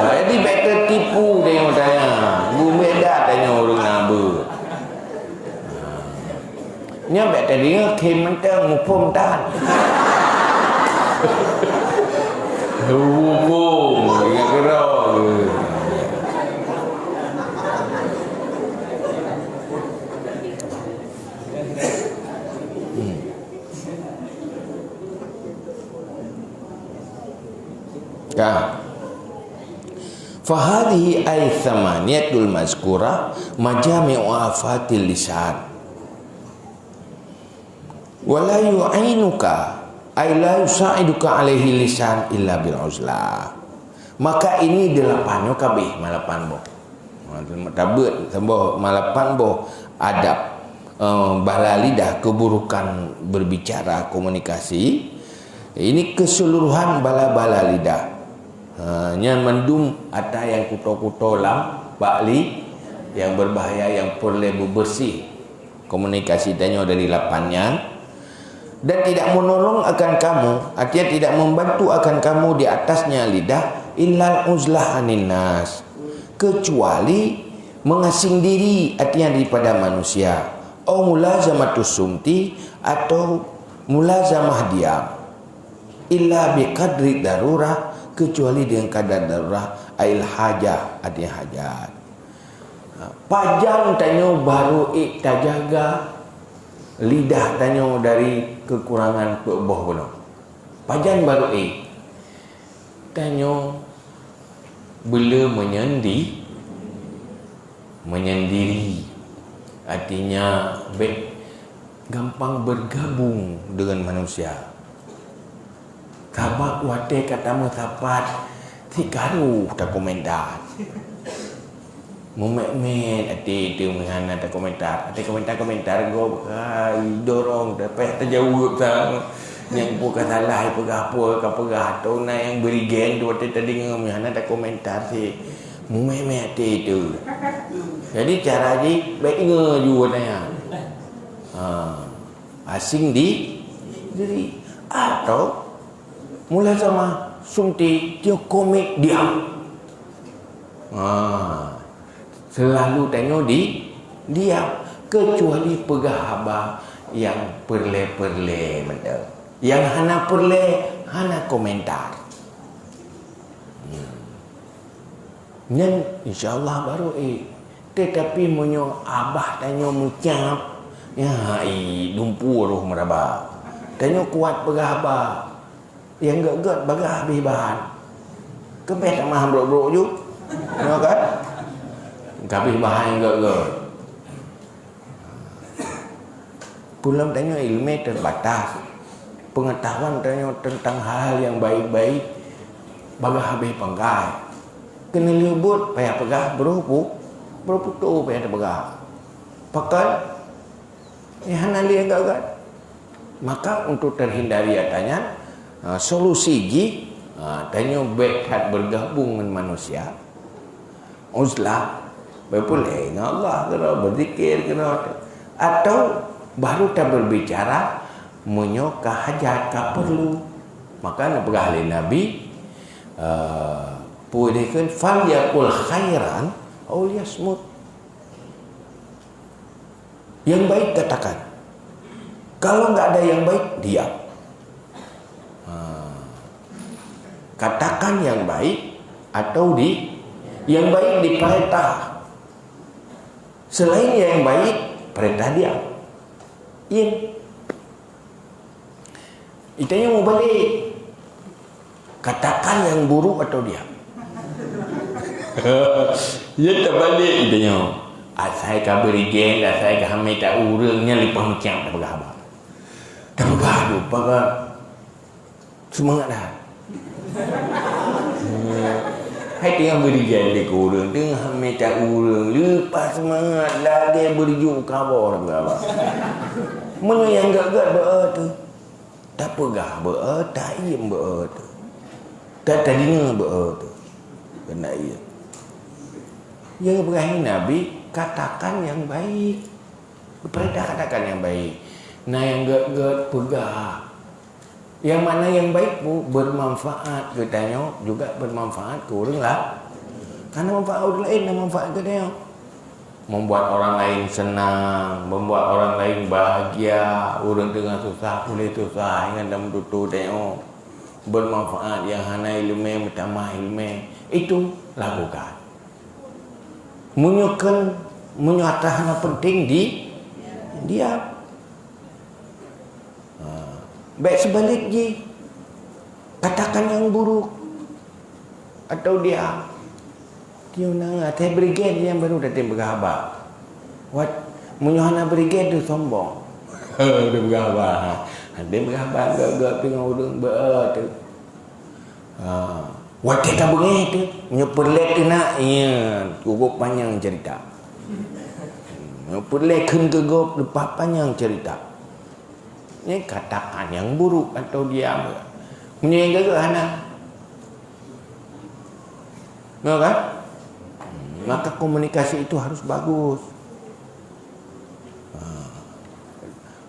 Jadi better tipu tengok tanya. Bumi dah tanya orang naba. Nya better dia kem mentang ngupum tan. Ngupum ingat kerok. Ya. Fahadhihi ay thamaniyatul mazkura majami'u afatil lisan. Wala yu'inuka ay la yusa'iduka alaihi lisan illa bil uzlah. Maka ini 8 kabeh malapan boh. Tabut tambah malapan boh adab bala lidah keburukan berbicara komunikasi. Ini keseluruhan bala-bala lidah. Yang mendum atau yang kuto-kuto lam bakli yang berbahaya yang perlu bersih komunikasi tanya dari lapannya dan tidak menolong akan kamu, artinya tidak membantu akan kamu di atasnya lidah illal uzlah anin nas, kecuali mengasing diri artinya daripada manusia, au mulazamatus sumti atau mulazamah diam, illa biqadri darurah, kecuali dengan kadar darurat ail hajah artinya hajat. Pajang tanya baru tak jaga lidah tanya dari kekurangan keboh pun. Pajang baru tanya bila menyendiri artinya gampang bergabung dengan manusia. Tabak wate kata mutapat si garu tak komentar. Mumet-met hati tu menghana tak komentar. Ada komentar go dorong dapat terjawab sang yang bukan salah apa tu na yang beri gen tu tadi menghana tak komentar si mumet-met hati tu. Jadi cara ji baik juga tanya. Asing di diri atau mula sama sunti dia komik diam. Selalu tengok diam kecuali pegah haba yang perle-perle menda. Yang hana perle hana komentar. Nyen insyaallah baru tetapi menyo abah tanya mucap ya dumpu roh meraba. Tanya kuat pegah haba. Yang gak bagah habis bahan. Kebet sama bro-bro ju. Ya kan? Habis bahan gak. Pulang tanya ilmu terbatas. Pengetahuan tanya tentang hal yang baik-baik bagah habis pangkai. Kena libut payah pegah berputu payah pegah. Pakai hana li agak. Maka untuk terhindari tanya solusi ji tanya baik bergabung dengan manusia. Uzlah boleh Allah kena berzikir kena atau baru tak berbicara menyokah hajat ka perlu maka nak pegah oleh Nabi pulihkan fal yaqul khairan aw yasmut yang baik katakan kalau enggak ada yang baik diam katakan yang baik atau yang baik diperintah. Selain yang baik, perintah dia. Itanya mau balik. Katakan yang buruk atau dia. Ya tak balik itanya. Asai ka beri gen, asai ka hamai tak urangnya lipah macam tak pegah abang. Tak pegah lupa ka. Semangat dah. Hai tengah beri jadi kurang, tengah minta urang, lepas semangat lagi berjuk kabar berapa. Mana yang gak-gak tu, tak pegah tak iem tu, tak tadinya tu, kena iya. Yang berakhir Nabi katakan yang baik, perintah katakan yang baik. Nah yang gak-gak pegah. Yang mana yang baik bermanfaat katanya juga bermanfaat ke orang lah. Karena manfaat orang lain dan manfaat katanya membuat orang lain senang, membuat orang lain bahagia, orang tengah susah boleh susah dengan dalam tutu tengok bermanfaat yang hana ilmu bertambah ilmu itu lakukan. Menyatakan penting dia. Baik sebalik je katakan yang buruk atau dia nang atai brigade yang baru datang bergabar munyohana brigade tu sombong dia bergabar dia bergabar gak tengok urang tu wate ka bengeh tu nyeperlek nak cukup panjang cerita nyeperlek keun ke gop lepas panjang cerita. Ini katakan yang buruk atau diam. Punya yang gagal anak. Betul kan? Maka komunikasi itu harus bagus.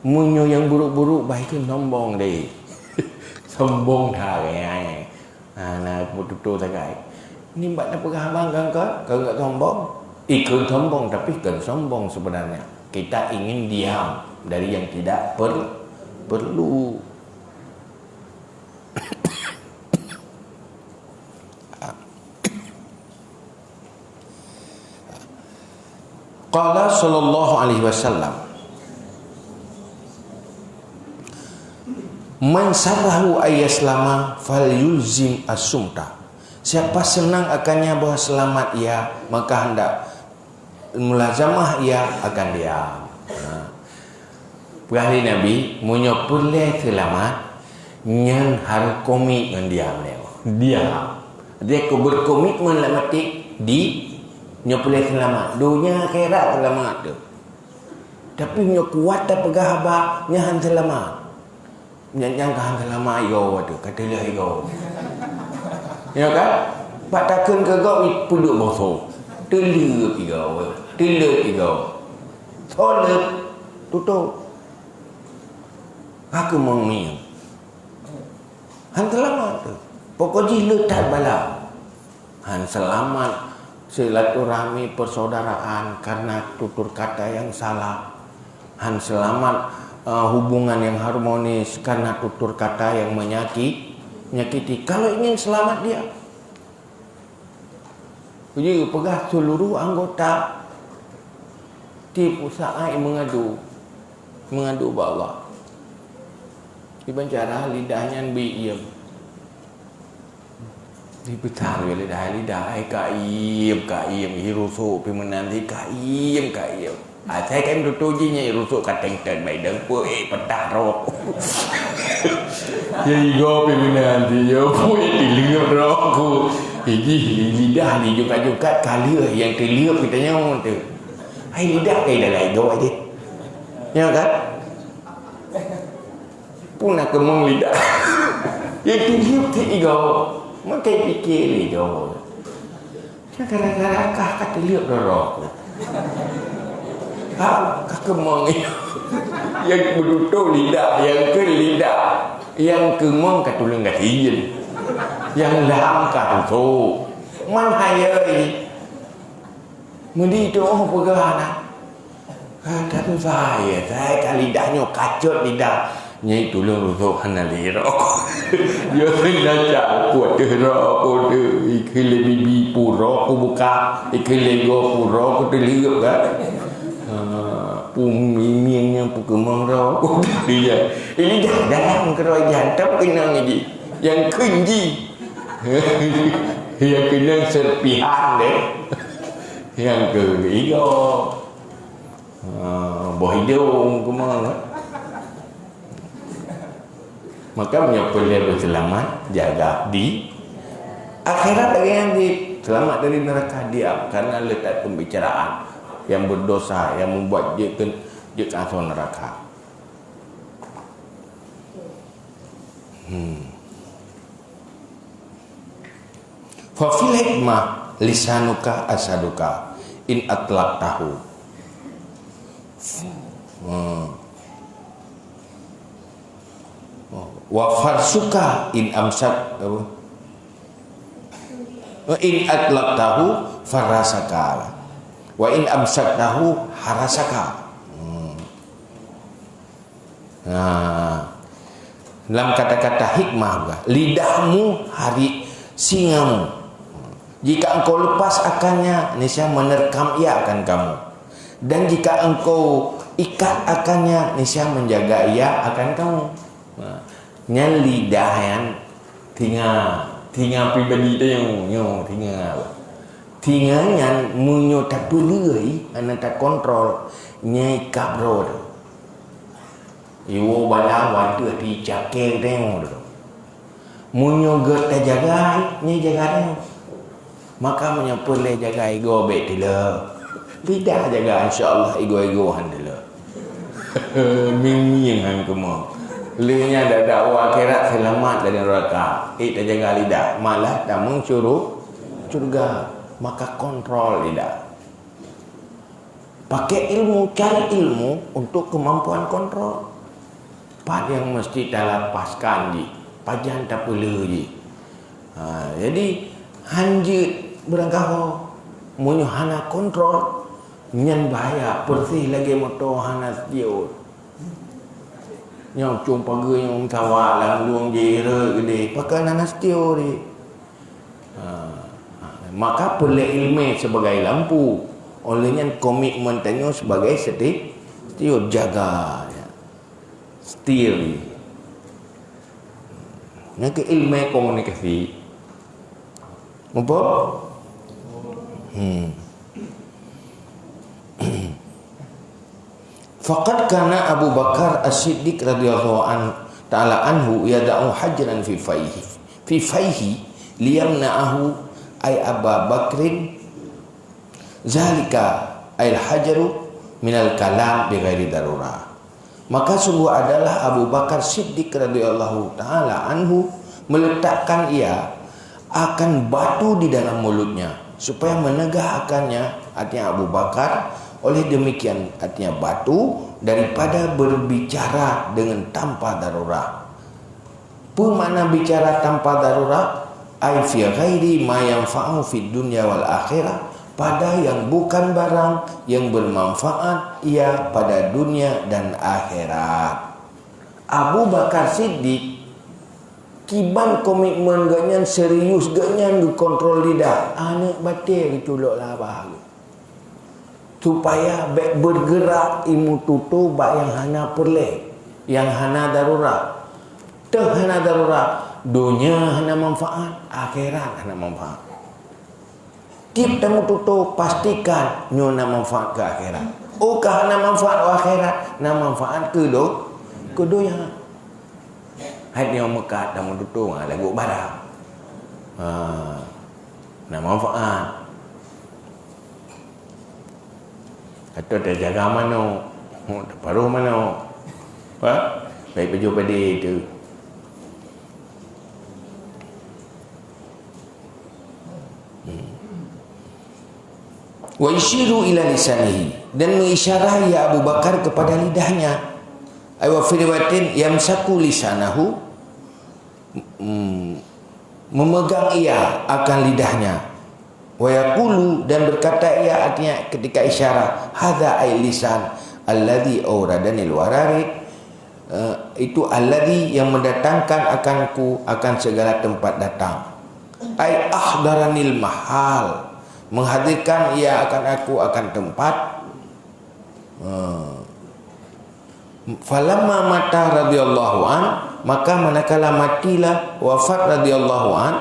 Munyo yang buruk-buruk baikkan sombong deh. Sombong dah kayaknya. Nah, betul-betul tak. Ini mbak nak pegah abang kan kau enggak sombong? Ikut sombong tapi kan sombong sebenarnya. Kita ingin diam dari yang tidak perlu. Qala sallallahu alaihi wasallam man sarrahu ayaslama falyulzim as-sumta. Siapa senang akannya bahwa selamat ia maka hendak mulazamah ia akan diam. Berahli Nabi munyo pulih selamat nyen harus komit dengan diam. Dia ko berkomitmen lah mati Nya boleh selamat. Dunia akhirat selamat tu. Tapi nya kuat dah pegah abah, nya han selamat. Nya nyangka han selamat yo tu, kata dia yo. Ya kan? Pak takun ke kau puluk bosok. Telur yo. Telur yo. Tolak tutup. Aku mau ni. Han selamat tu. Pokoknya letak bala. Han selamat silaturahmi persaudaraan karena tutur kata yang salah. Han selamat hubungan yang harmonis karena tutur kata yang menyakiti. Kalau ingin selamat dia, jadi pegah seluruh anggota tim usaha yang mengadu kepada Allah. Dibancara lidahnya bi'iyam. Dibetal lidah ai kaim hirusuk pi menanti kaim. Saya kan tutuji nya hirusuk kateng-teng bai deng pu petah rok. Jadi go pi menanti yo pu diliur rokku. Jadi lidah ni juga kali yang terliur kita nyawa tu. Hai lidah kai dah lai go aje. Ya kan? Puna kemong lidah. Yang terliur tu igo. Makai fikir ni jauh. Kadang-kadang kata lihat rorok. Kah kemong yang berdutuk lidah, yang ke lidah, yang kemong katulung katiin, yang lam katu. Man hayai. Mudi tu oh pegana. Kata saya kali lidahnya kacut lidah. Nyai tolong rusuk hanali rok. Dia sengaja kuat rok tu. Ikile bibi puro ku buka, ikile go puro ku terliup kan. Pumiminya pukemang rok dia. Ini dah dalam keroi jantap kena ni. Yang kenji. Yang kena serpihan deh. Yang ke iyo. Boh hidung kemang. Maka menyapulnya berselamat, jaga di akhirat lagi yang selamat dari neraka dia karena letak pembicaraan yang berdosa yang membuat dia masuk neraka. Fa fil hikmah lisanuka asaduka in atlaqtahu. Wa farsuka in amsak in atlaqtahu farasaka wa in amsaktahu harasaka. Dalam kata-kata hikmah, lidahmu hari singamu. Jika engkau lepas akannya, niscaya menerkam ia akan kamu. Dan jika engkau ikat akannya, niscaya menjaga ia akan kamu. Nyan lidah yang tinggal pribadi tu yang tinggal yang munyo tak pelui anak tak kontrol nyai kabro tu iwo bala waktu di cakeng tengok tu munyo get tak jaga nyai jaga tu maka munyo boleh jaga ego bet dulu lidah jaga insyaallah ego handle ming hang kemau. Linya dah dakwah akhirat selamat dari neraka. Tak jaga lidah, malah tak mencuru surga. Maka kontrol lidah. Pakai ilmu, cari ilmu untuk kemampuan kontrol. Pak yang mesti tak lepaskan je. Pajan tak perlu je. Jadi hanjit berangkau munyo hana kontrol nyan bahaya bersih lagi motor hana setiut. Yang cung pagi yang tawa lang luang jera gede pakai nanas tio di. Maka perlu ilmu sebagai lampu. Olehnya komitmen tanya sebagai setiut jaga setir. Yang ke ilmu komunikasi. Apa? Faqad kana Abu Bakar As-Siddiq radhiyallahu ta'ala anhu yada'u hajran fi faihi liyamna'ahu ay Abu Bakrin zalika ail hajaru minal kalam bighairi darurah. Maka sungguh adalah Abu Bakar Siddiq radhiyallahu taala anhu meletakkan ia akan batu di dalam mulutnya supaya menegakkannya, artinya Abu Bakar, oleh demikian artinya batu, daripada berbicara dengan tanpa darurat. Bermakna bicara tanpa darurat ai fi ghairi ma yanfa'u fid dunya wal akhirah, pada yang bukan barang yang bermanfaat ia pada dunia dan akhirat. Abu Bakar Siddiq kiban komitmen ganyan serius ganyan kontrol lidah. Anak batil ditolak lah bahagia. Supaya bergerak imu tutu bak yang hana perleh, yang hana darurat. Teh hana darurat, dunia hana manfaat, akhirat hana manfaat. Tip tamu tutu pastikan nyo na manfaat ke akhirat. Oh kah na manfaat ke akhirat, na manfaat ke dunia. Hai dia Mekah tamu tutu lagu barang. Na manfaat. Kata dia jaga mana, paruh mana. Baik baju pada itu. Wa yushiru ila lisanihi, dan mengisyarah ya Abu Bakar kepada lidahnya. Ay wa fi riwayatin yamsaku lisanahu, memegang ia akan lidahnya. Wa yaqulu, dan berkata ia, artinya ketika isyarat, hadza ay lisan alladhi awradanil wararid, itu alladhi yang mendatangkan akanku akan segala tempat datang. Ay ahdaranil mahal, menghadirkan ia akan aku akan tempat. Falamma mata radhiyallahu an, maka manakala matilah wafat radhiyallahu an,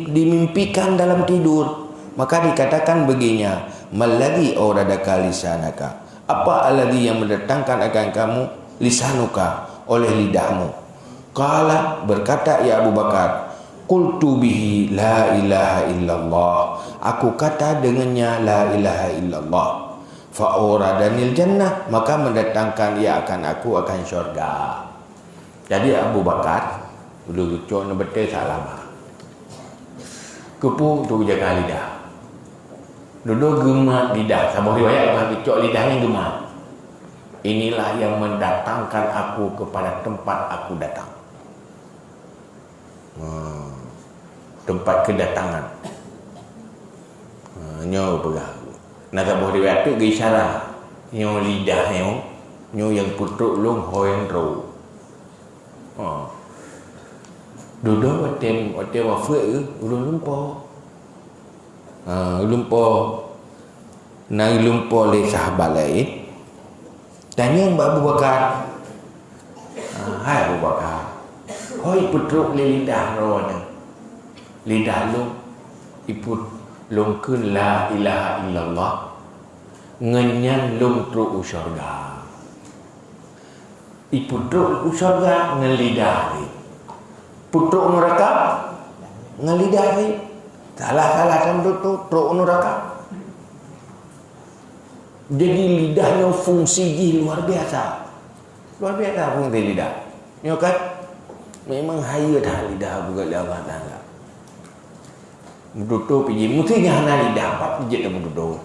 dimimpikan dalam tidur, maka dikatakan baginya, malladhi awradaka lisanaka, apa alladhi yang mendatangkan akan kamu lisanuka, oleh lidahmu. Qala, berkata ya Abu Bakar, qultu bihi la ilaha illallah, aku kata dengannya la ilaha illallah. Fa uradanil jannah, maka mendatangkan ia akan aku akan syurga. Jadi Abu Bakar dulu cok nak betul salah. Kepu tu jaga lidah. Duduk gemak lidah. Sama riwayat bagi cok lidahnya gemak. Inilah yang mendatangkan aku kepada tempat aku datang. Tempat kedatangan. Nyo pegang. Nak tahu riwayat tu isyarat. Nyo lidah nyo yang putruk long hoyen ro. Duduk watem wafe ulun lumpur. Nang lumpur le sahabat lain. Tanya Abu Bakar. Hai Abu Bakar. Hoi putruk le lidah ro ni. Lidah lu iput lungkun la ilaha illallah, ngenyan lung tru syurga. Iputru syurga ngelidari, putru neraka ngelidari. Salah kan tu tru neraka. Jadi lidahnya fungsi luar biasa fungsi lidah. Nyo kan memang hayat lidah bukan Allah Taala. Menduduh pijit mesti hana lidah apa pijit dah menduduh.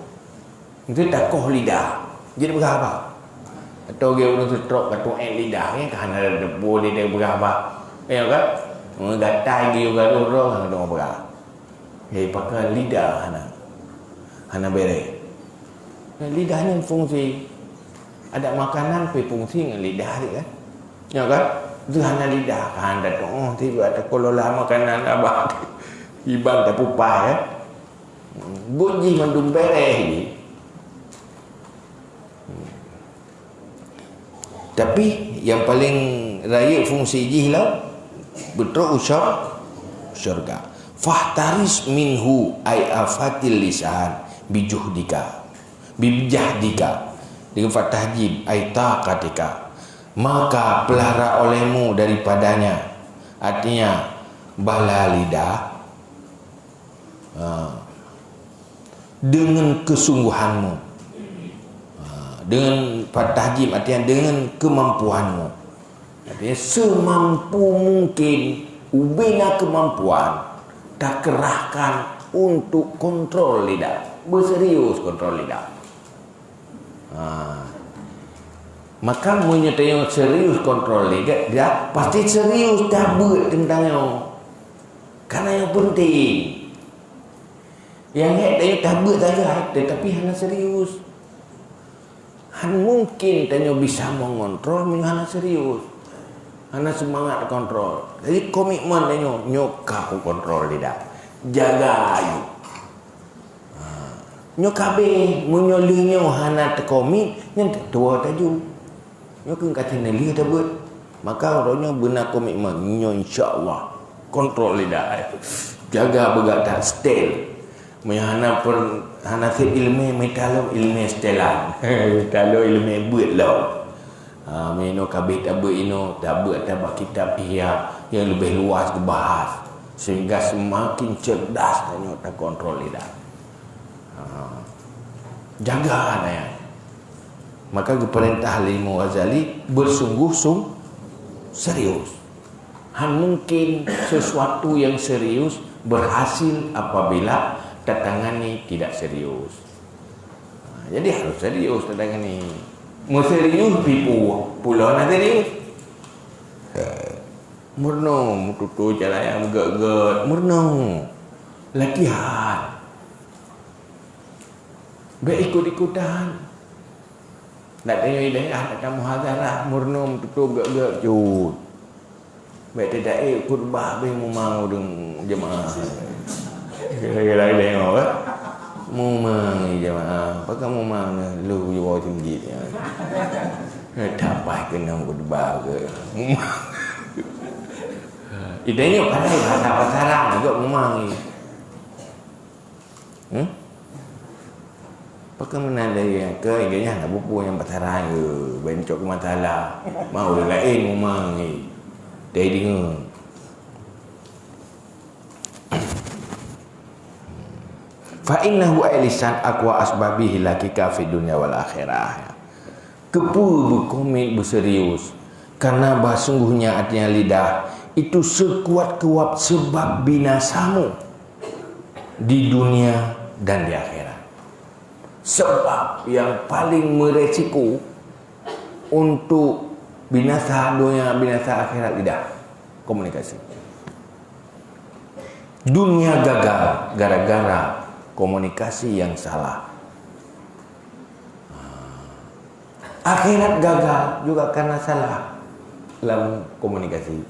Mesti takoh lidah. Jadi berapa? Atau dia orang setrok katu lidah kan hana debu lidah berapa? Ya kan? Gatai dia juga orang ada berapa? Dia pakai lidah hana bere. Lidahnya fungsi ada makanan pe fungsi dengan lidah dia kan. Ya kan? Itu hana lidah kan ada tu tiba ada kelola makanan abah. Iban tak pupah ya. Bunyi mandum bereh ni. Tapi yang paling raya fungsi jihlah betul syurga. Fahtaris minhu ay afatil lisan bijuhdika. Bijahdika. Dengan fathah jim ay taqatika. Maka pelihara olehmu daripadanya. Artinya bala lidah. dengan kesungguhanmu, dengan tahjim artinya dengan kemampuanmu, artinya semampu mungkin ubina kemampuan tak kerahkan untuk kontrol lidah, berserius kontrol lidah. Maka menyatakan serius kontrol lidah, dia pasti serius dah buat tentangnya, karena yang penting yang dia tak buat saja, tetapi hanya serius. Han mungkin tanya bisa mengontrol, hanya serius, hanya semangat kontrol. Jadi komitmen tanya nyokap kontrol lidah, jaga ayu. Nyokabe menyolihnya hana terkomit yang tua taju. Nyok kata neli dah buat. Maka orangnya benar komitmen nyo insya-Allah kontrol lidah. Jaga begadak stel. Hana sip ilmu metalo ilmu stelan. Metalo ilmu buat law. Meno kabeh tak buat ino, tak buat tabak kitab ihya yang lebih luas dibahas sehingga semakin cerdas tanya tak kontrol lidah. Jaga ya. Maka perintah Imam Ghazali bersungguh-sungguh serius. Mungkin sesuatu yang serius berhasil apabila tertangani tidak serius. Jadi harus serius tertangani. Mau serius pipu pulau nak serius. Murno mututu cara yang gak murno. Latihan. Baik ikut-ikutan. Nak tanya hidayah, nak tanya muhadharah, murnum tutup gak cut. Baik tidak ikut bah mu mau dengan jemaah. Kira-kira tengok kan? Mu mau jemaah. Apa kamu mau lu je bawa tinggi ya. Dapat kena khutbah ke. Idenya pandai bahasa pasaran juga mu mau. Apakah menandai yang ke idenya nak buku yang pasaran ke bencok masalah mau lain memang ni dia dengar fa innahu lisan aqwa asbabihi lakika fi dunya wal akhirah. Kepu berkomit berserius karena sungguhnya artinya lidah itu sekuat-kuat sebab binasamu di dunia dan di akhirat. Sebab yang paling meresiko untuk binasa dunia, binasa akhirat lidah, komunikasi. Dunia gagal gara-gara komunikasi yang salah. Akhirat gagal juga karena salah dalam komunikasi.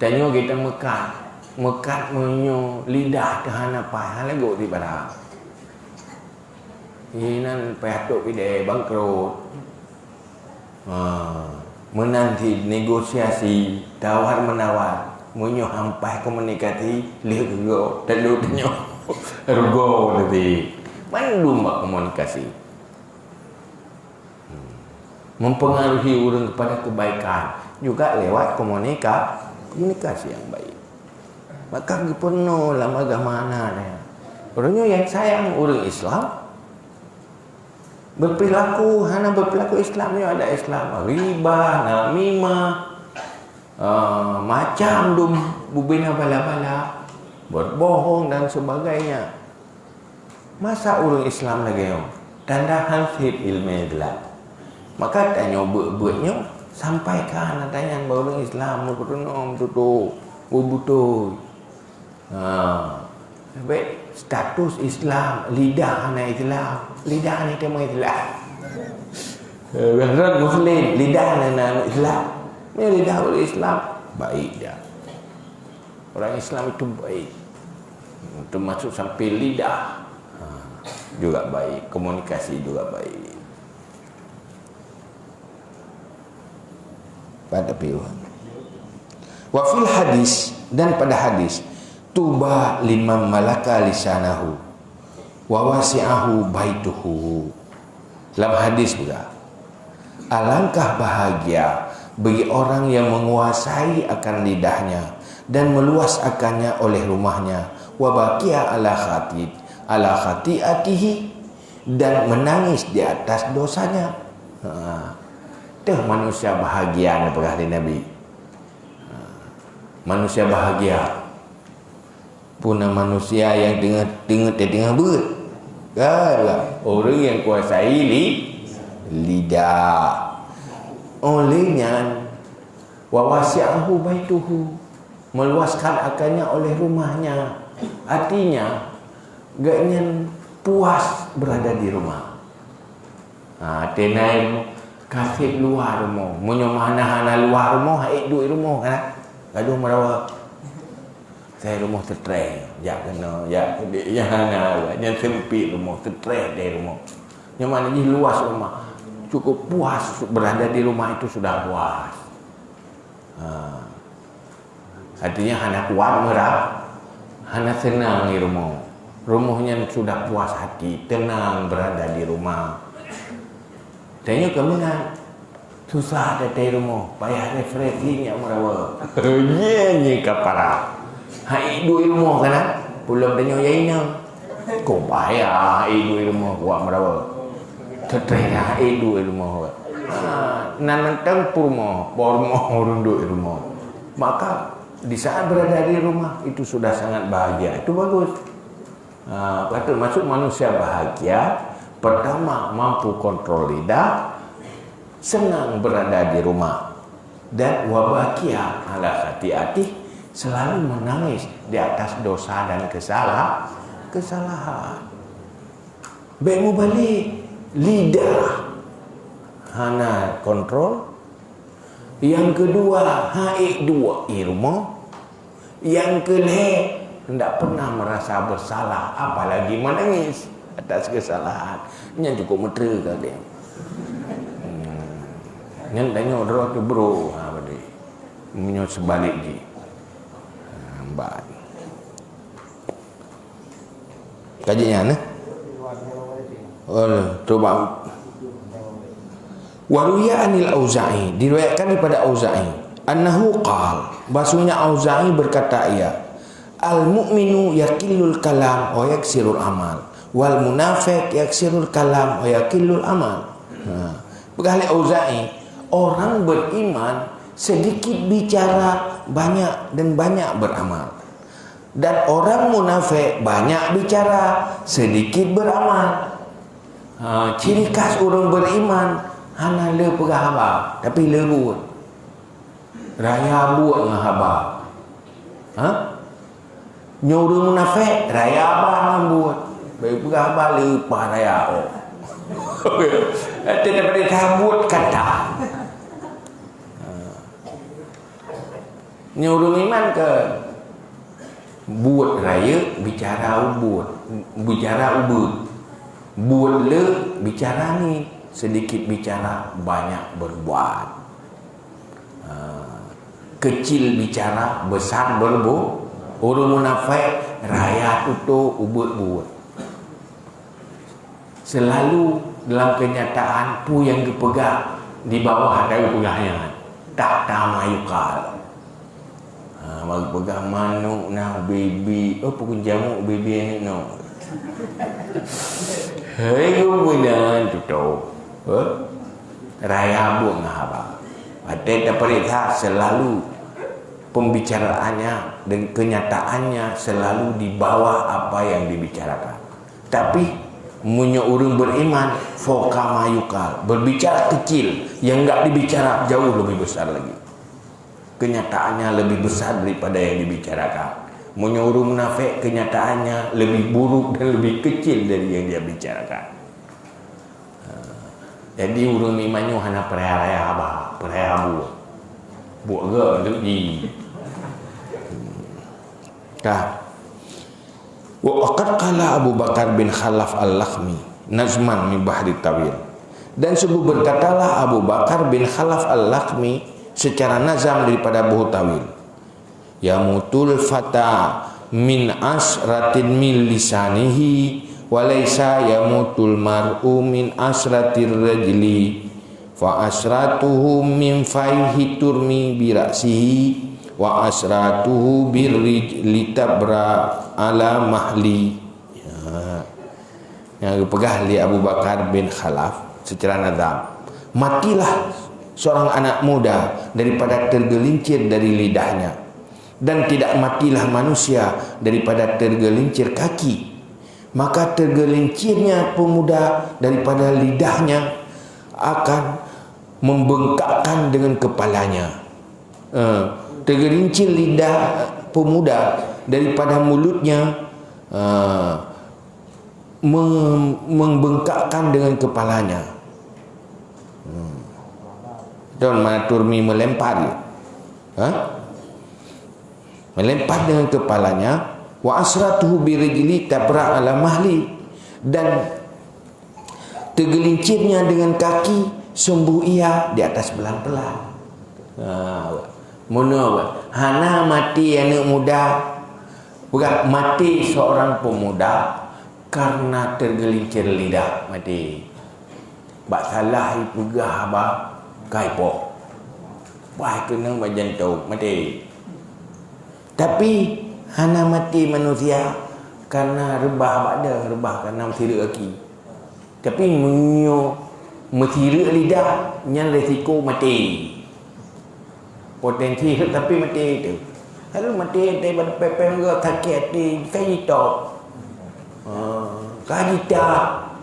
Tanya kita mekat menyo lidah tahan apa hal lagi di barang ini patok pide bangkrut menanti negosiasi tawar menawar menyo hampai komunikasi lego telu nyo rugo tadi mandum komunikasi mempengaruhi orang kepada kebaikan juga lewat komunikasi yang baik. Maka penuh lama agama mana orangnya yang sayang orang Islam berperilaku hanya berperilaku Islamnya ada Islam riba namimah macam dum bubina bala-bala berbohong dan sebagainya. Masa orang Islam lagi tanda hansip ilmu gelap. Maka tanya buatnya sampaikan tanya orang Islam berpenuh tutup butuh. Baik status Islam lidah anak Islam lidah anak tema Islam beneran Muslim lidah anak Islam ini lidah orang Islam baik dia orang Islam itu baik termasuk sampai lidah juga baik komunikasi juga baik pada pilihan wafil hadis dan pada hadis tuba liman malaka lisanahu wa wasi'ahu baituhu. Dalam hadis juga alangkah bahagia bagi orang yang menguasai akan lidahnya dan meluas akannya oleh rumahnya wa baqiya ala khati'atihi, dan menangis di atas dosanya. Itu manusia bahagia kata Nabi. Manusia bahagia puna manusia yang tengah berat. Orang yang kuasai lidah. Olehnya wa wasi'ahu baituhu, meluaskan akannya oleh rumahnya. Artinya gak ingin puas berada di rumah. Tenai kasih luar rumah, menyemana-hana luar rumah, haik duit rumah kan. Gaduh merawa. Saya rumah tertreng, jak kena, jak hana, yang sempit rumah, tertreng dari rumah. Yang mana ni luas rumah, cukup puas berada di rumah itu sudah puas. Artinya hana kuat merah, hana senang di rumah. Rumahnya sudah puas hati, tenang berada di rumah. Tanya ke mana? Susah ada di rumah, payah refreshingnya merawa. Nyanyi kapara. Hai duit rumah kan? Pulang tanya yaina. Kau payah duit rumah buat merawa. Tertera duit rumah. Nanantang rumah, rumah orang duit rumah. Maka di saat berada di rumah itu sudah sangat bahagia. Itu bagus. Kata masuk manusia bahagia. Pertama, mampu kontrol lidah, senang berada di rumah, dan wabakia ala khati'atih, selalu menangis di atas dosa dan kesalahan. Baik balik lidah hana kontrol. Yang kedua, haik dua rumah. Yang kedua, tidak pernah merasa bersalah, apalagi menangis atas kesalahan. Yang cukup meter kali. Yang tanya orang tu bro, punya sebalik je. Nampak. Kajian coba. Waruya anil Auza'i, diriwayatkan daripada Auza'i, annahu qal, bahasanya Auza'i berkata ia, al-mu'minu yakillul kalam wa yaksirul amal, wal munafiq yaksirul kalam wa yakillul amal. Berkali Auza'i, orang beriman sedikit bicara banyak dan banyak beramal, dan orang munafik banyak bicara sedikit beramal. Ciri khas orang beriman hana le pegah haba tapi le buat raya buat dengan haba. Nyuruh munafik raya abang buat baik pegah haba lupa raya tidak boleh kabut kata. Nyuruh iman ke buat raya bicara ubud, buat le bicara ni, sedikit bicara banyak berbuat, kecil bicara besar berbuat. Orang munafik raya tutup ubud buat, selalu dalam kenyataan pu yang dipegang di bawah ada pegahnya tak tamayukal. Bagi pegang manuk nah baby, pukul jamu baby ni no. Hei kemudian tutup. Raya buang apa? Ada perintah selalu pembicaraannya dan kenyataannya selalu di bawah apa yang dibicarakan. Tapi punya orang beriman foka mayukal, berbicara kecil, yang enggak dibicara jauh lebih besar lagi. Kenyataannya lebih besar daripada yang dibicarakan. Punya orang munafik kenyataannya lebih buruk dan lebih kecil dari yang dia bicarakan. Jadi urang imannya hana peraya apa, peraya buat ke untuk di. Wa qad qala Abu Bakar bin Khalaf Al-Lakhmi nazman min Bahri Tawil. Dan sungguh berkatalah Abu Bakar bin Khalaf Al-Lakhmi secara nazam daripada Buhu Tawil. Yamutul fata min asratin min lisanihi walaysa yamutul mar'u min asratir rajli fa asratuhu min faihi turmi birasihi wa asratuhu birrijli tabra ala mahli. Yang pegah li Abu Bakar bin Khalaf secara nazam. Matilah seorang anak muda daripada tergelincir dari lidahnya, dan tidak matilah manusia daripada tergelincir kaki. Maka tergelincirnya pemuda daripada lidahnya akan membengkakkan dengan kepalanya. Tergelincir lidah pemuda daripada mulutnya, membengkakkan dengan kepalanya. Dan mana Turmi melempar, melempar dengan kepalanya. Wa asratuhu birijli tabra ala mahli, dan tergelincirnya dengan kaki sembuh ia di atas belang-belang. Hana mati anak muda, bukan mati seorang pemuda karena tergelincir lidah mati. Bak salah ipegah ba kaipo. Wah kena bajantung mati. Tapi hana mati manusia karena rebah pada rebah karena mesirik kaki. Tapi mesirik lidah nya risiko mati. Potensi tapi mati itu. Kalau mati daripada pepeng ke sakit hati kaji top. Kaji tak.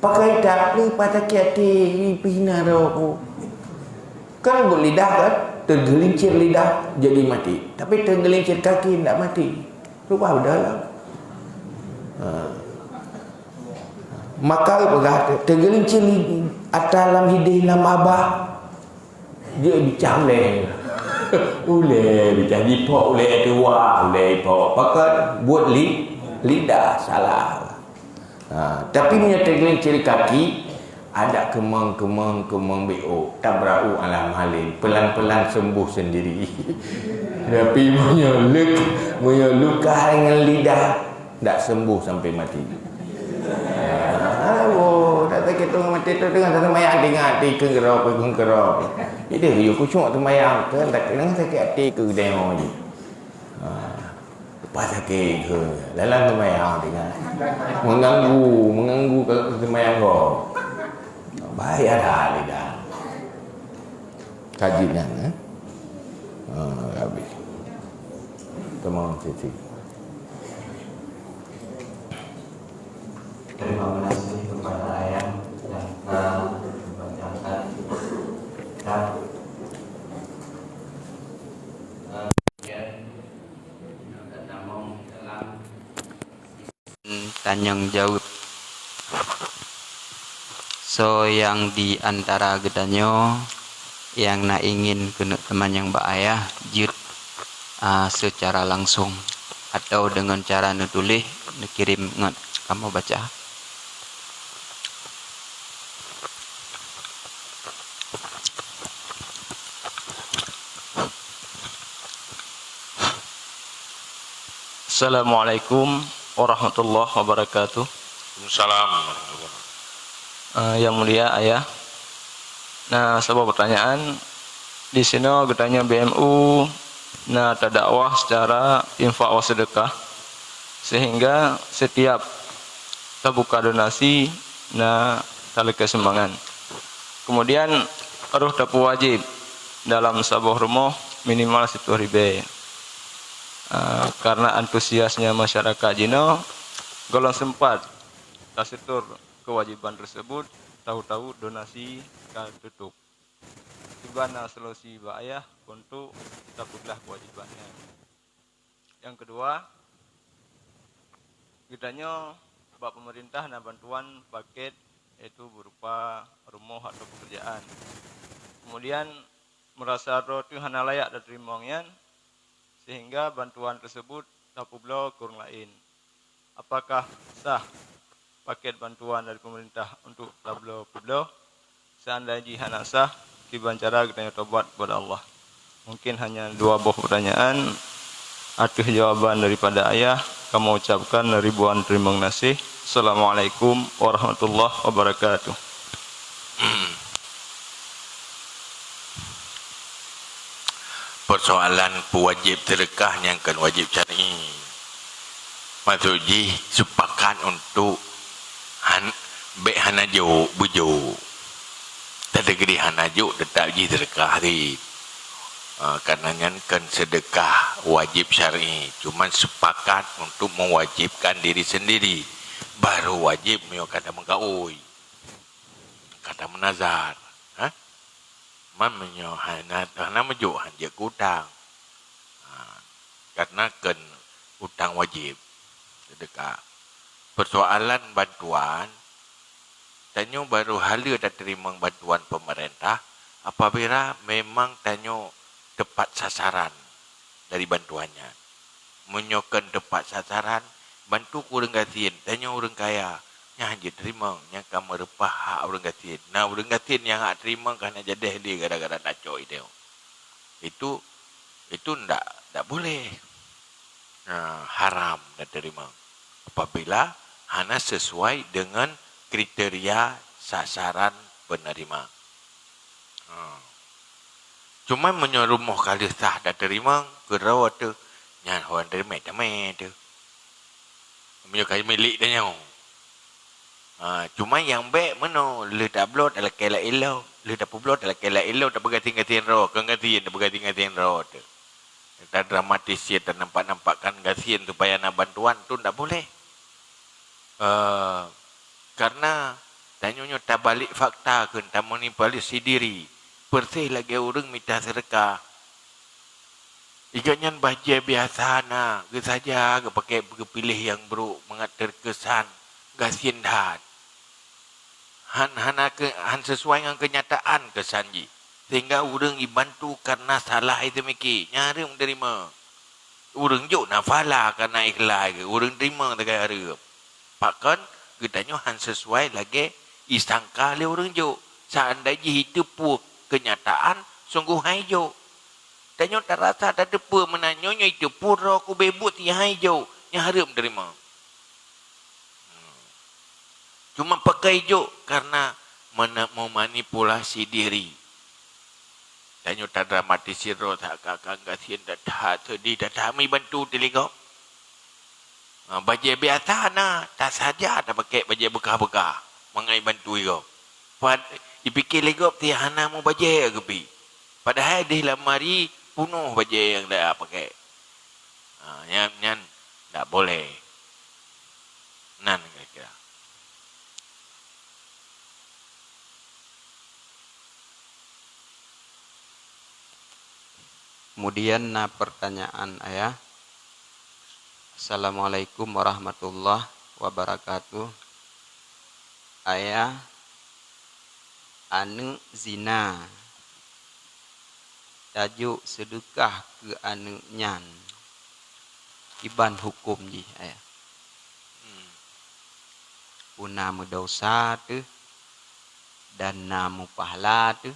Pakai tak ni pada sakit hati pihina roh. Kan buat lidah kan tergelincir lidah jadi mati. Tapi tergelincir kaki tidak mati. Rubah dalam. Maka berkata tergelincir atas dalam hidup dalam abah dia bicara ule bicara dipok ule dua ule dipok pakai buat lidah salah. Tapi punya tergelincir kaki ada kemang BO tabra'u ala malin, pelan-pelan sembuh sendiri. Tapi punya luka dengan lidah tak sembuh sampai mati. Tak sakit tu mati tu dengan satu mayang dengar hati ke gerok. Jadi you kucuk tu mayang ke tak dengan sakit hati ke demo je. Lepas sakit ke dalam tu mayang dengar. Mengganggu ke semayang kau. Bahaya dah lidah. Kajian habis. Terima kasih. Terima kasih kepada ayah yang telah membacakan kitab tanyang jawab. So yang di antara gedanyo yang nak ingin kena teman yang ayah jut secara langsung atau dengan cara nutulis dikirim ngot kamu baca. Assalamualaikum warahmatullahi wabarakatuh. Waalaikumsalam. Yang mulia ayah. Nah, sebuah pertanyaan di sini bertanya BMU nah terdakwah secara infak wa sedekah sehingga setiap terbuka donasi nah tali kesembangan. Kemudian ruh tapu wajib dalam sebuah rumah minimal 1 ribu. Karena antusiasnya masyarakat Jino golong sempat tasitur kewajiban tersebut, tahu-tahu donasi kan tutup. Gimana solusi ayah untuk takutlah kewajibannya. Yang kedua, kitanya bak pemerintah dan bantuan paket itu berupa rumah atau pekerjaan. Kemudian merasa roh itu hana layak dan terimongnya, sehingga bantuan tersebut tapublo kurang lain. Apakah sah paket bantuan dari pemerintah untuk tablo-publo? Seandainya hana sah, kiban cara kita tobat kepada Allah. Mungkin hanya 2 buah pertanyaan. Atuh jawaban daripada ayah, kamu ucapkan ribuan terima kasih. Assalamualaikum warahmatullahi wabarakatuh. Persoalan pewajib sedekah yang kan wajib syar'i. Maksud ji sepakat untuk bek hanajo bujo. Tadi gede hanajo tetap ji sedekah di. Karenanya kan sedekah wajib syar'i. Cuma sepakat untuk mewajibkan diri sendiri. Baru wajib mio kata mengkaui. Kata menazar. Man menyo hana mejo hanja utang. Karena kan utang wajib sedekah. Persoalan bantuan tanyo baru hala dah terima bantuan pemerintah apabila memang tanyo tepat sasaran dari bantuannya. Menyokan tepat sasaran bantu kurang gatin tanyo orang kaya nya hanya terima nya kamu repah hak orang gatin. Nah orang gatin yang hak terima kerana jadi dia gara-gara nak coy dia. Itu ndak boleh. Haram dan terima apabila hanya sesuai dengan kriteria sasaran penerima. Cuma menyorumuh kali sah dan terima kerana tu nyan orang terima tu. Menyokai milik dia nyaw. Cuma yang baik mana le tak blot ala kela elo, le tak blot ala kela elo tak berganti-ganti ro, ganti tak berganti-ganti ro tu. Tak dramatis tak nampak-nampakkan gasian supaya nak bantuan tu tak boleh. Karena tanyonyo tak balik fakta kan tak manipulasi diri. Persih lagi orang minta sedekah. Ikannya baca biasa nak, ke saja ke pakai pilih yang buruk mengat terkesan gasian dah. Han sesuai dengan kenyataan kesanji. Sehingga orang dibantu karena salah itu mikir. Nyari orang terima. Orang juk nafalah karena ikhlas. Orang terima tegak hari. Bahkan kitanya han sesuai lagi isangka oleh orang juk. Seandainya itu pun kenyataan sungguh hai juk. Tanya tak rasa tak ada apa menanyonya itu pun aku bebut yang hai juk. Nyari orang terima. Cuma pakai juk karena memanipulasi diri. Tanya tak dramatisir roh tak kakak kasihan dah sedih dah kami bantu teligau. Baju biasa na tak saja tak pakai baju bekah-bekah mengai bantu kau. Dipikir legop ti hana mau baju ke pi. Padahal di lamari penuh baju yang dah pakai. Nyan tak boleh. Nan kira-kira. Kemudian pertanyaan ayah. Assalamualaikum warahmatullahi wabarakatuh. Ayah anu zina tajuk sedekah ke anu nyan iban hukum ji ayah. Puna dosa tu dan namu pahala tu.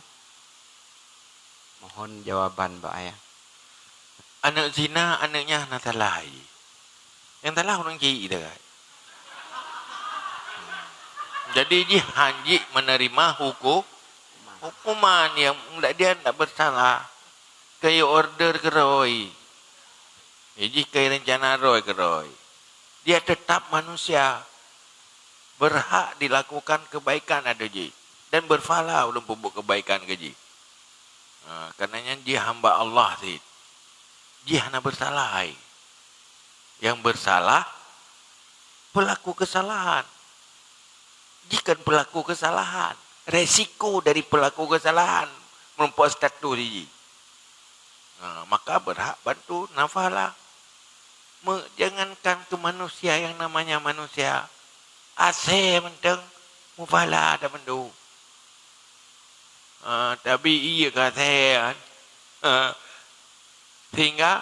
Mohon jawaban Pak Ayah. Anak zina anaknya nak salah. Yang salah orang kiri dah. Jadi dia hanji menerima hukuman yang dia tak bersalah. Kayak order keroi. Jadi kayak rencana roy keroi. Dia tetap manusia. Berhak dilakukan kebaikan ada ji. Dan berfalah ulun pembuk kebaikan ke ji. Karenanya dia hamba Allah sih. Dia hanya bersalah. Yang bersalah pelaku kesalahan. Jika pelaku kesalahan, resiko dari pelaku kesalahan merupakan status ini. Maka berhak bantu nafalah. Jangankan ke manusia yang namanya manusia. Asal menteng mufalah ada bantu. Tapi iya kata sehingga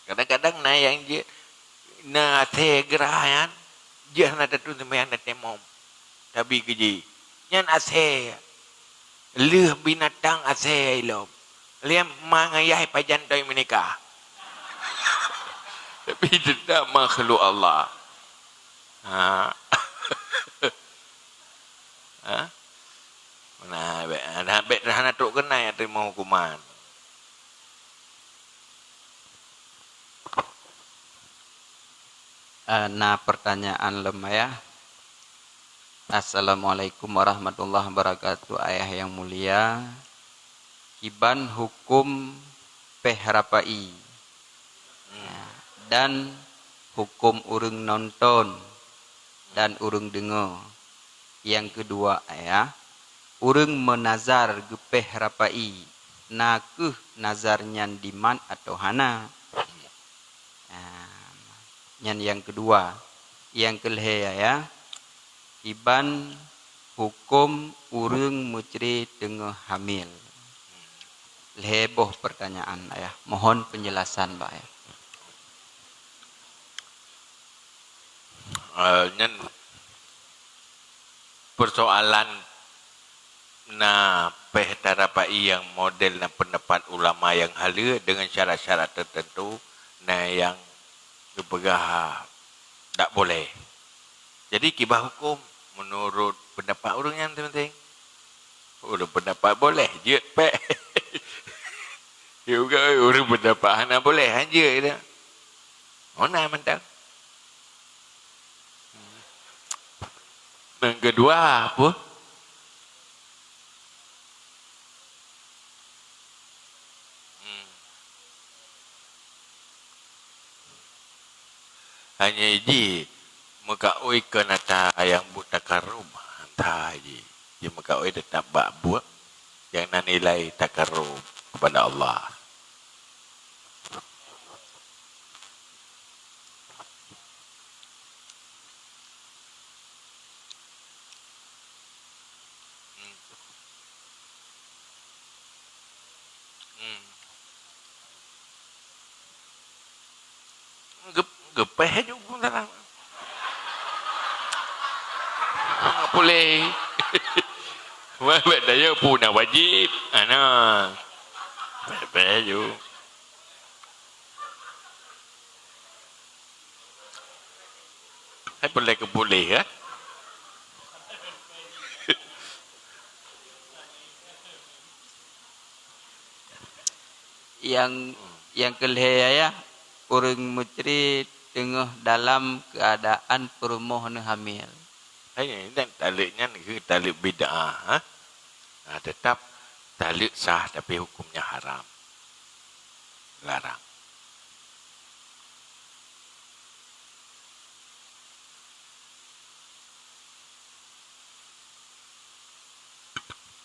kadang-kadang na yang dia na tegerahan dia nak tu sembahyang na temom tapi keji nyan ase leh binatang ase ilom liam mangayai pajantoi menikah tapi tidak makhluk Allah. Nah, bet rahana tok kena yang terima hukuman. Nah pertanyaan lemah. Assalamualaikum warahmatullahi wabarakatuh. Ayah yang mulia, kiban hukum pehrapai dan hukum urung nonton dan urung dengar. Yang kedua ayah, urung menazar gepeh rapai, nakuh nazarnya diman atau hana. Yang kedua, yang kelih ya, iban hukum urung mucri tengah hamil. Leboh pertanyaan ayah, mohon penjelasan Pak ya. Nyen persoalan na pehtarapai yang model na pendapat ulama yang hala dengan syarat-syarat tertentu na yang kebegah tak boleh. Jadi kibah hukum menurut pendapat orang yang penting. Orang pendapat boleh je pek. Juga orang pendapat hana boleh aja dah. Mana mentang. Yang kedua apa? Hanya ini mekaoi ke nata yang buta karum entah je dia mekaoi tetap buat yang nilai takarum kepada Allah. Gepeh juga dalam. Boleh. Buat daya punah wajib. Ana. Gepeh juga. Hai boleh ke boleh kan? Yang kelih ya, urung mucri tengah dalam keadaan permohonan hamil. Ini dan taliknya ni talik bid'ah. Tetap talik sah tapi hukumnya haram. Larang.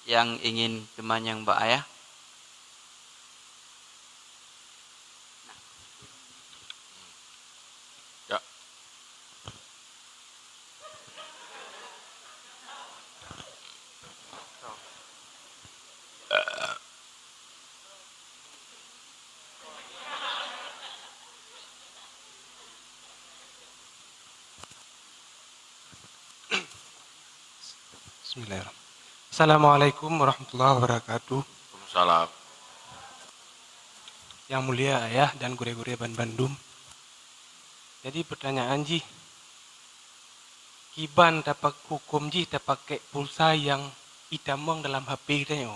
Yang ingin teman yang Mbak Ayah. Bismillahirrahmanirrahim. Assalamualaikum warahmatullahi wabarakatuh. Waalaikumsalam. Yang mulia ayah dan gure-gure Ban Bandung. Jadi pertanyaan ji, kiban dapat hukum ji dapat pakai pulsa yang idamong dalam HP kita yo.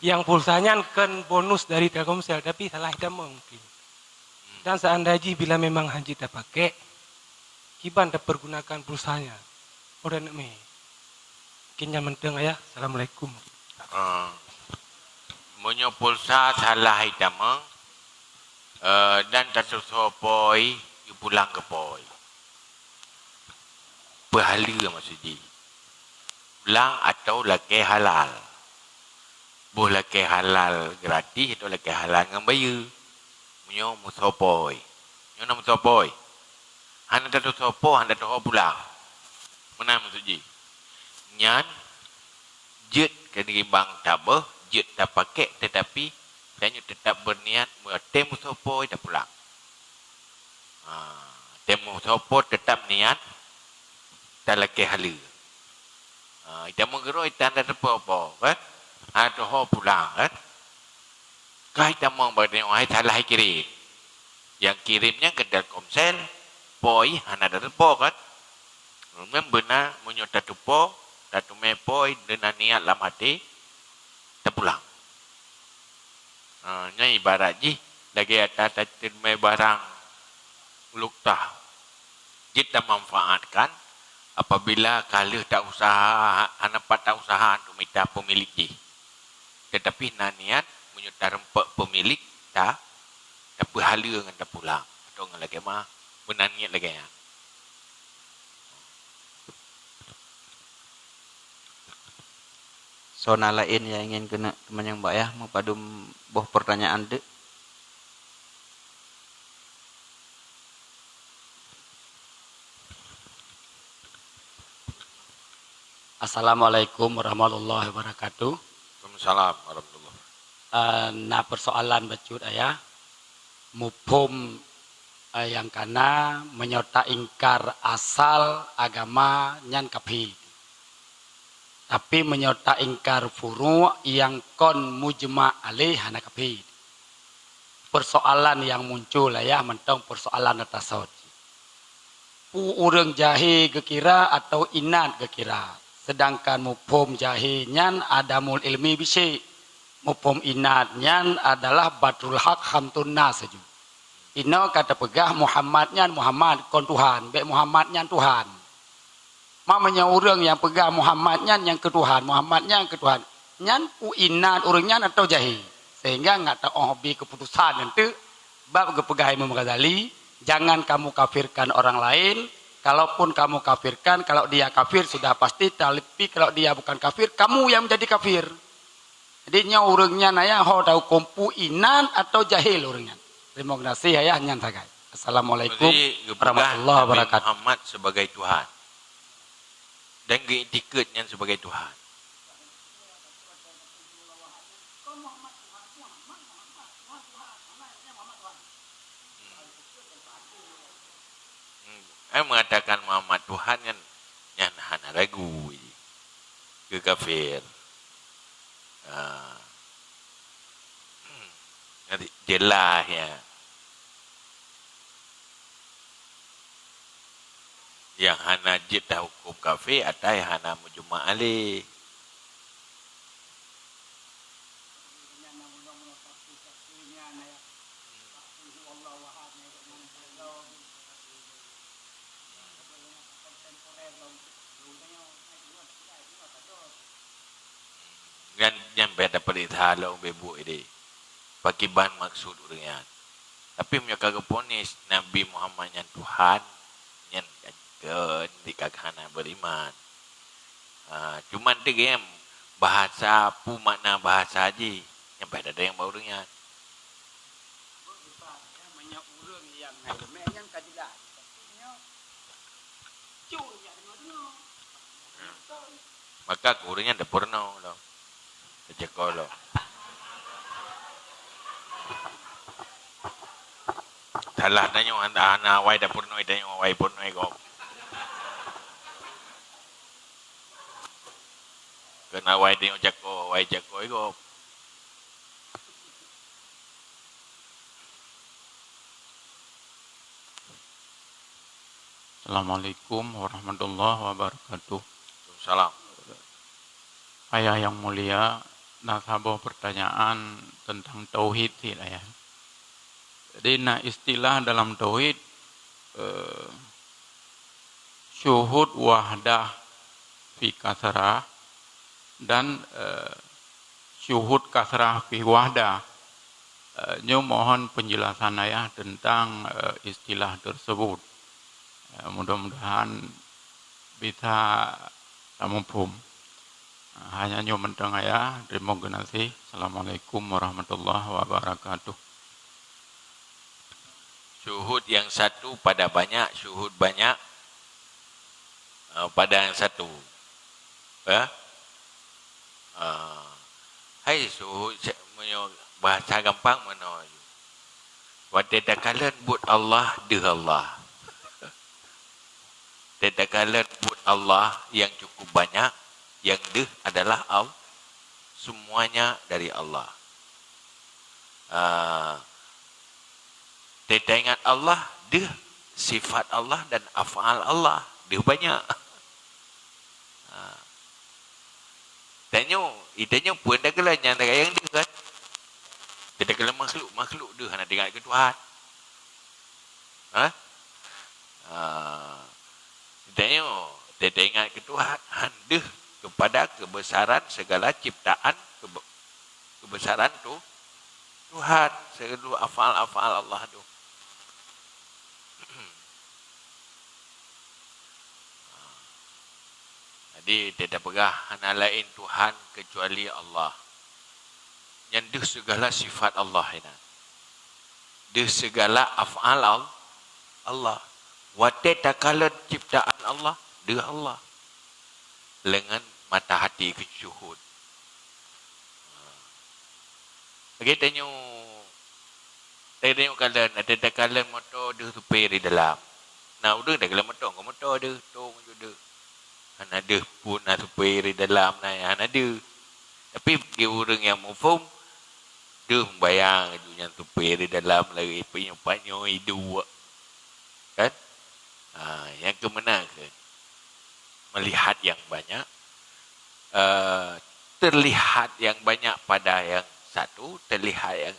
Yang pulsanya kan bonus dari Telkomsel tapi salah idamong mungkin. Dan seandainya ji bila memang haji tak pakai, kiban dapat pergunakan pulsanya. Udah nak me. Mungkin menteng ayah. Assalamualaikum. Munyo pulsa salah idamong. Dan tak sopoi pulang ke poi. Pahala maksudnya. Pulang atau laki halal. Boleh laki halal gratis atau laki halal dengan bayar. Munyo musopoi. Munyo nak musopoi. Hanya tak sopoi, hanya tak pulang. Mana maksudnya? Nyan jet kena bang tabah, jet tak pakai tetapi dan tetap berniat temu sopo dah pulang. Temu sopo tetap niat tak laki hala. Ita menggeroi tanda apa kan? Ada ho pulang kan? Kai tamang bagi orang salah kirim. Yang kirimnya ke Telkomsel, poi hana ada tepo kan? Benar menyota tupo, datu mepoi dengan niat lam hati, terpulang. Nya ibarat ji lagi atas terima barang uluk tahu. Kita manfaatkan apabila kalau tak usaha, anak tak usaha untuk minta pemilik je. Tetapi naniat menyutar rempak pemilik tak berhala dengan tak pulang. Atau dengan lagi mah menaniat lagi ya. Sona lain yang ingin kena teman yang bayah mempadu boh pertanyaan dek. Assalamualaikum warahmatullahi wabarakatuh. Waalaikumsalam warahmatullahi. Nah persoalan bacut ayah, mupum yang kana menyota ingkar asal agama nyan kapi. Tapi menyota ingkar furu yang kon mujma alih hana kapi. Persoalan yang muncul ayah mentong persoalan atas saud. Urang jahi gekira atau inat gekira. Sedangkan mupum jahinyan adamul ilmi bisi. Mupum inatnyan adalah badrul haq hamtun nasaju. Ino kata pegah Muhammadnyan Muhammad kon Tuhan. Baik Muhammadnyan Tuhan. Mamanya orang yang pegah Muhammadnyan yang ke Tuhan. Muhammadnyan ke Tuhan. Nyan u inat orangnya atau jahi. Sehingga nggak tahu hobi keputusan nanti. Bab kepegah Imam Ghazali. Jangan kamu kafirkan orang lain. Kalaupun kamu kafirkan, kalau dia kafir sudah pasti, tapi kalau dia bukan kafir, kamu yang menjadi kafir. Jadi orangnya naya ho tahu kompu inan atau jahil orangnya. Terima kasih ayah nyan sagai. Assalamualaikum warahmatullahi wabarakatuh. Muhammad sebagai Tuhan dan geetiketnya sebagai Tuhan. Mengatakan Muhammad Tuhan kan yang hana ragu ke kafir. Nanti jelas ya. Yang hana jita hukum kafir atau yang hana mujma' alih. Yang beda perintah lah bebu ini. Pakiban maksud orangnya. Tapi mereka keponis Nabi Muhammad yang Tuhan yang dikakana beriman. Cuman dia bahasa pu makna bahasa aja yang beda ada yang barunya. Maka kurangnya ada purno loh. Jekolo. Salah nanyo ana wai da purno idanyo wai purno ego. Kena wai dinyo jako ego. Assalamualaikum warahmatullahi wabarakatuh. Salam. Ayah yang mulia, nasabah pertanyaan tentang tauhid tidak ya. Jadi istilah dalam tauhid syuhud wahdah fi kasrah dan syuhud kasrah fi wahdah. Mohon penjelasan ayah tentang istilah tersebut. Mudah-mudahan bisa mufhum. Hanya mentang ayah. Terima kasih. Assalamualaikum warahmatullahi wabarakatuh. Syuhud yang satu pada banyak, syuhud banyak pada yang satu. Hai syuhud bahasa gampang mana? Wadadakalan buat Allah de Allah. Dadakalan buat Allah yang cukup banyak, yang de adalah Allah. Semuanya dari Allah. Kita ingat Allah, dia sifat Allah dan af'al Allah. Dia banyak. Itanya pun dah kelanya yang dia kan. Kita kena makhluk dia nak dengar ke Tuhan. Dia ingat ke Tuhan. Deh kepada kebesaran segala ciptaan. Kebesaran tu Tuhan. Segala afal-afal Allah tu. Jadi dia tak pegah hana lain Tuhan kecuali Allah. Yang dia segala sifat Allah ini. Dia segala af'al Allah. Wate takala ciptaan Allah, dia Allah. Dengan mata hati kesyuhud. Okey tengok kalian ada kalian motor dia tupai di dalam. Nah udah dah kalian motor dia tong dia. Ada pun ada tupai di dalam nah ada. Tapi dia orang yang mufum dia membayang yang tupai di dalam lagi panyo hidup. Kan? Yang kemana ke? Melihat yang banyak. Terlihat yang banyak pada yang satu, terlihat yang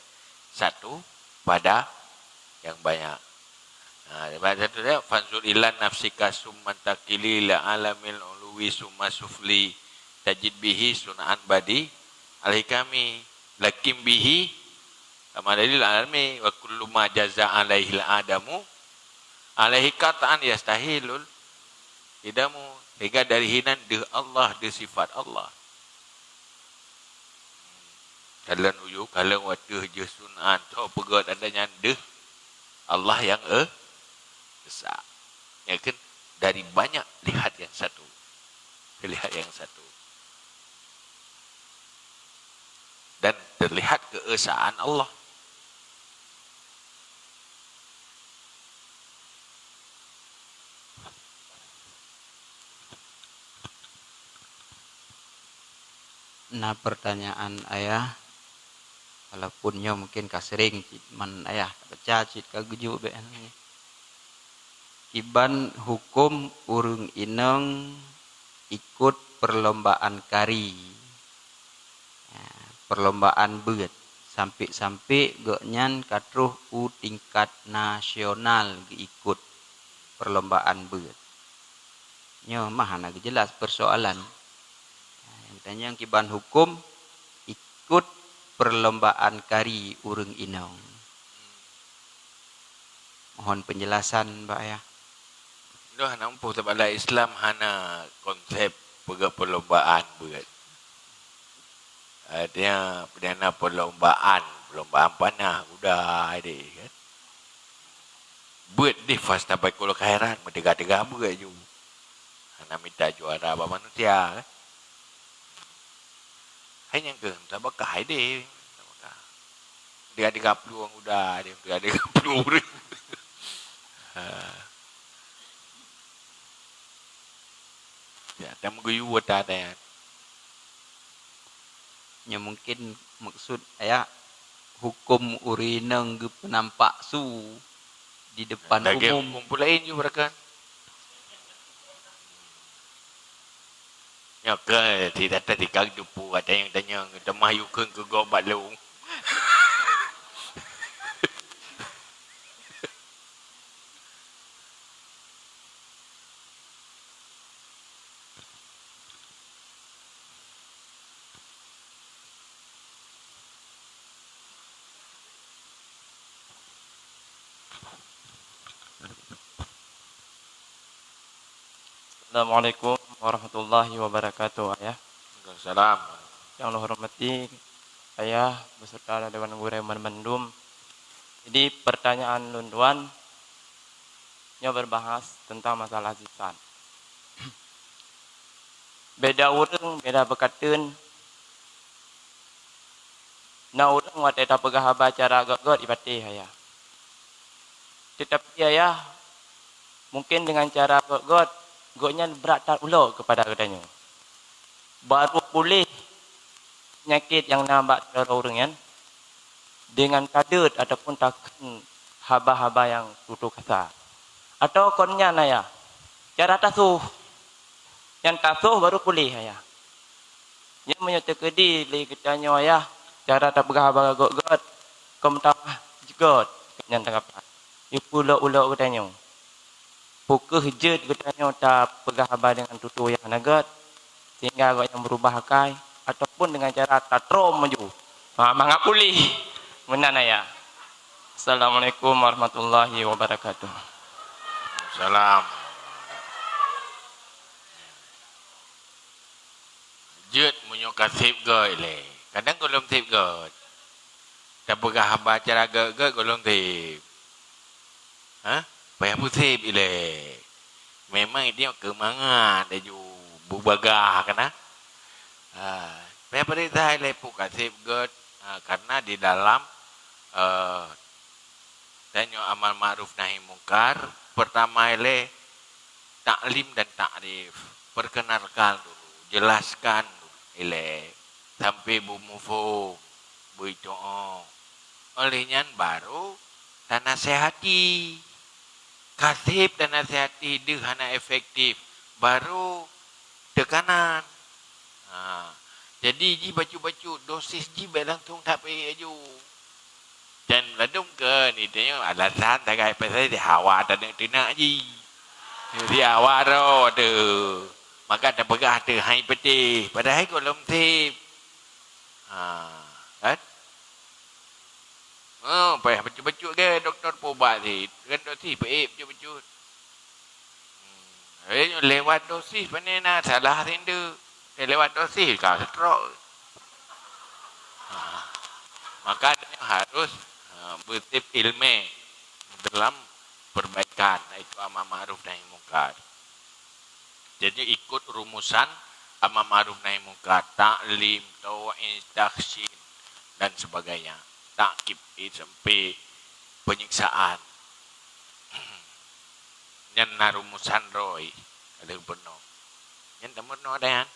satu pada yang banyak. Baca tu dia fanzur ilan nafsika summan taqili la alamil uluwi summa sufli tajid bihi sunaan badi alaihi kami lakim bihi kama dalil alami wa kullu ma jaza alaihi adamu alaihi qataan yastahilul idamu hingga dari hinan de Allah de sifat Allah. Kalian uyu kalian waduh je sunan tu pegat adanya de Allah yang besar. Ya kan dari banyak lihat yang satu. Lihat yang satu. Dan terlihat keesaan Allah. Nah pertanyaan ayah, walaupun mungkin kasering man ayah baca cit kaguju be Iban hukum urung ineng ikut perlombaan kari, perlombaan beut sampai goknyan katruh tingkat nasional ikut perlombaan beut. Nyo mah na jelas persoalan. Yang tanya kiban hukum ikut perlombaan kari urung ineng. Mohon penjelasan Mbak Ayah. Dah nampu sebab Islam hana konsep perlombaan berat. Dia perdana perlombaan panah udah ada kan. Buat di fast sampai kalau khairan mendegar-degar berat ju. Hana minta juara apa manusia kan. Hanya ke tabakah dia. Degar-degar peluang udah dia degar-degar peluang. Ya, dan mengguyu ada ya. Ya mungkin maksud ayah hukum urineng penampak su di depan umum. Kumpul lain juga mereka. Ya ke tidak tadi kag dupu ada yang tanya demah yukun ke gobat leung. Assalamualaikum warahmatullahi wabarakatuh ayah. Salam. Yang Allah hormati ayah beserta Dewan Guru Mendum. Jadi pertanyaan lunduan nya berbahas tentang masalah zisan. Beda urang beda bekateun. Na urang wat eta pegah bacara got ibati ayah. Tetapi ayah mungkin dengan cara got goknya berat ulo kepada katanya. Baru pulih penyakit yang nampak pada orang yang dengan kadut ataupun takkan haba-haba yang tutup kasar. Atau konnya naya cara tasuh. Yang tasuh baru pulih ayah. Yang menyertai li katanya ayah cara tak berhaba got kementah got yang tangkap. Ipulo ulo katanya. pukul je katanya tak pegah habar dengan tutu yang nagat sehingga agak yang berubah kai ataupun dengan cara tatrom maju. Mangap pulih. Menan ya. Assalamualaikum warahmatullahi wabarakatuh. Salam. Jut menyokat sip goi le. Kadang golong sip goi. Tak pegah habar cara goi golong sip. Ha? Payah pusip ile. Memang dia kemangan dia ju bubagah kana. Payah perintah ile pukat sip goi karena di dalam tanya amal ma'ruf nahi mungkar, pertama ile taklim dan takrif. Perkenalkan dulu, jelaskan ile sampai bumufum, buito'o. Olehnya baru dan nasihati. Kasih dan nasihati dihana efektif. Baru tekanan. Jadi ji baju-baju dosis ji langsung tak payah aju. Dan ladung ke ni tanya alasan tak kaya pasal dia hawa tak nak tina ji. Dia hawa ro ada. Maka tak pegah ada hai peti. Padahal kau lom tip. Kan? Oh, payah baju-baju ke doktor pubat ni. Kan dosis baik baju-baju. Lewat dosis mana nak salah rindu. Lewat dosis kau stroke. Maka harus bertip ilmu dalam perbaikan, itu amar ma'ruf nahi mungkar. Jadi ikut rumusan amar ma'ruf nahi mungkar, taklim, tau'in, takhsin dan sebagainya. Takib sampai penyiksaan. Yang rumusan roy ada benar. Yang tak benar ada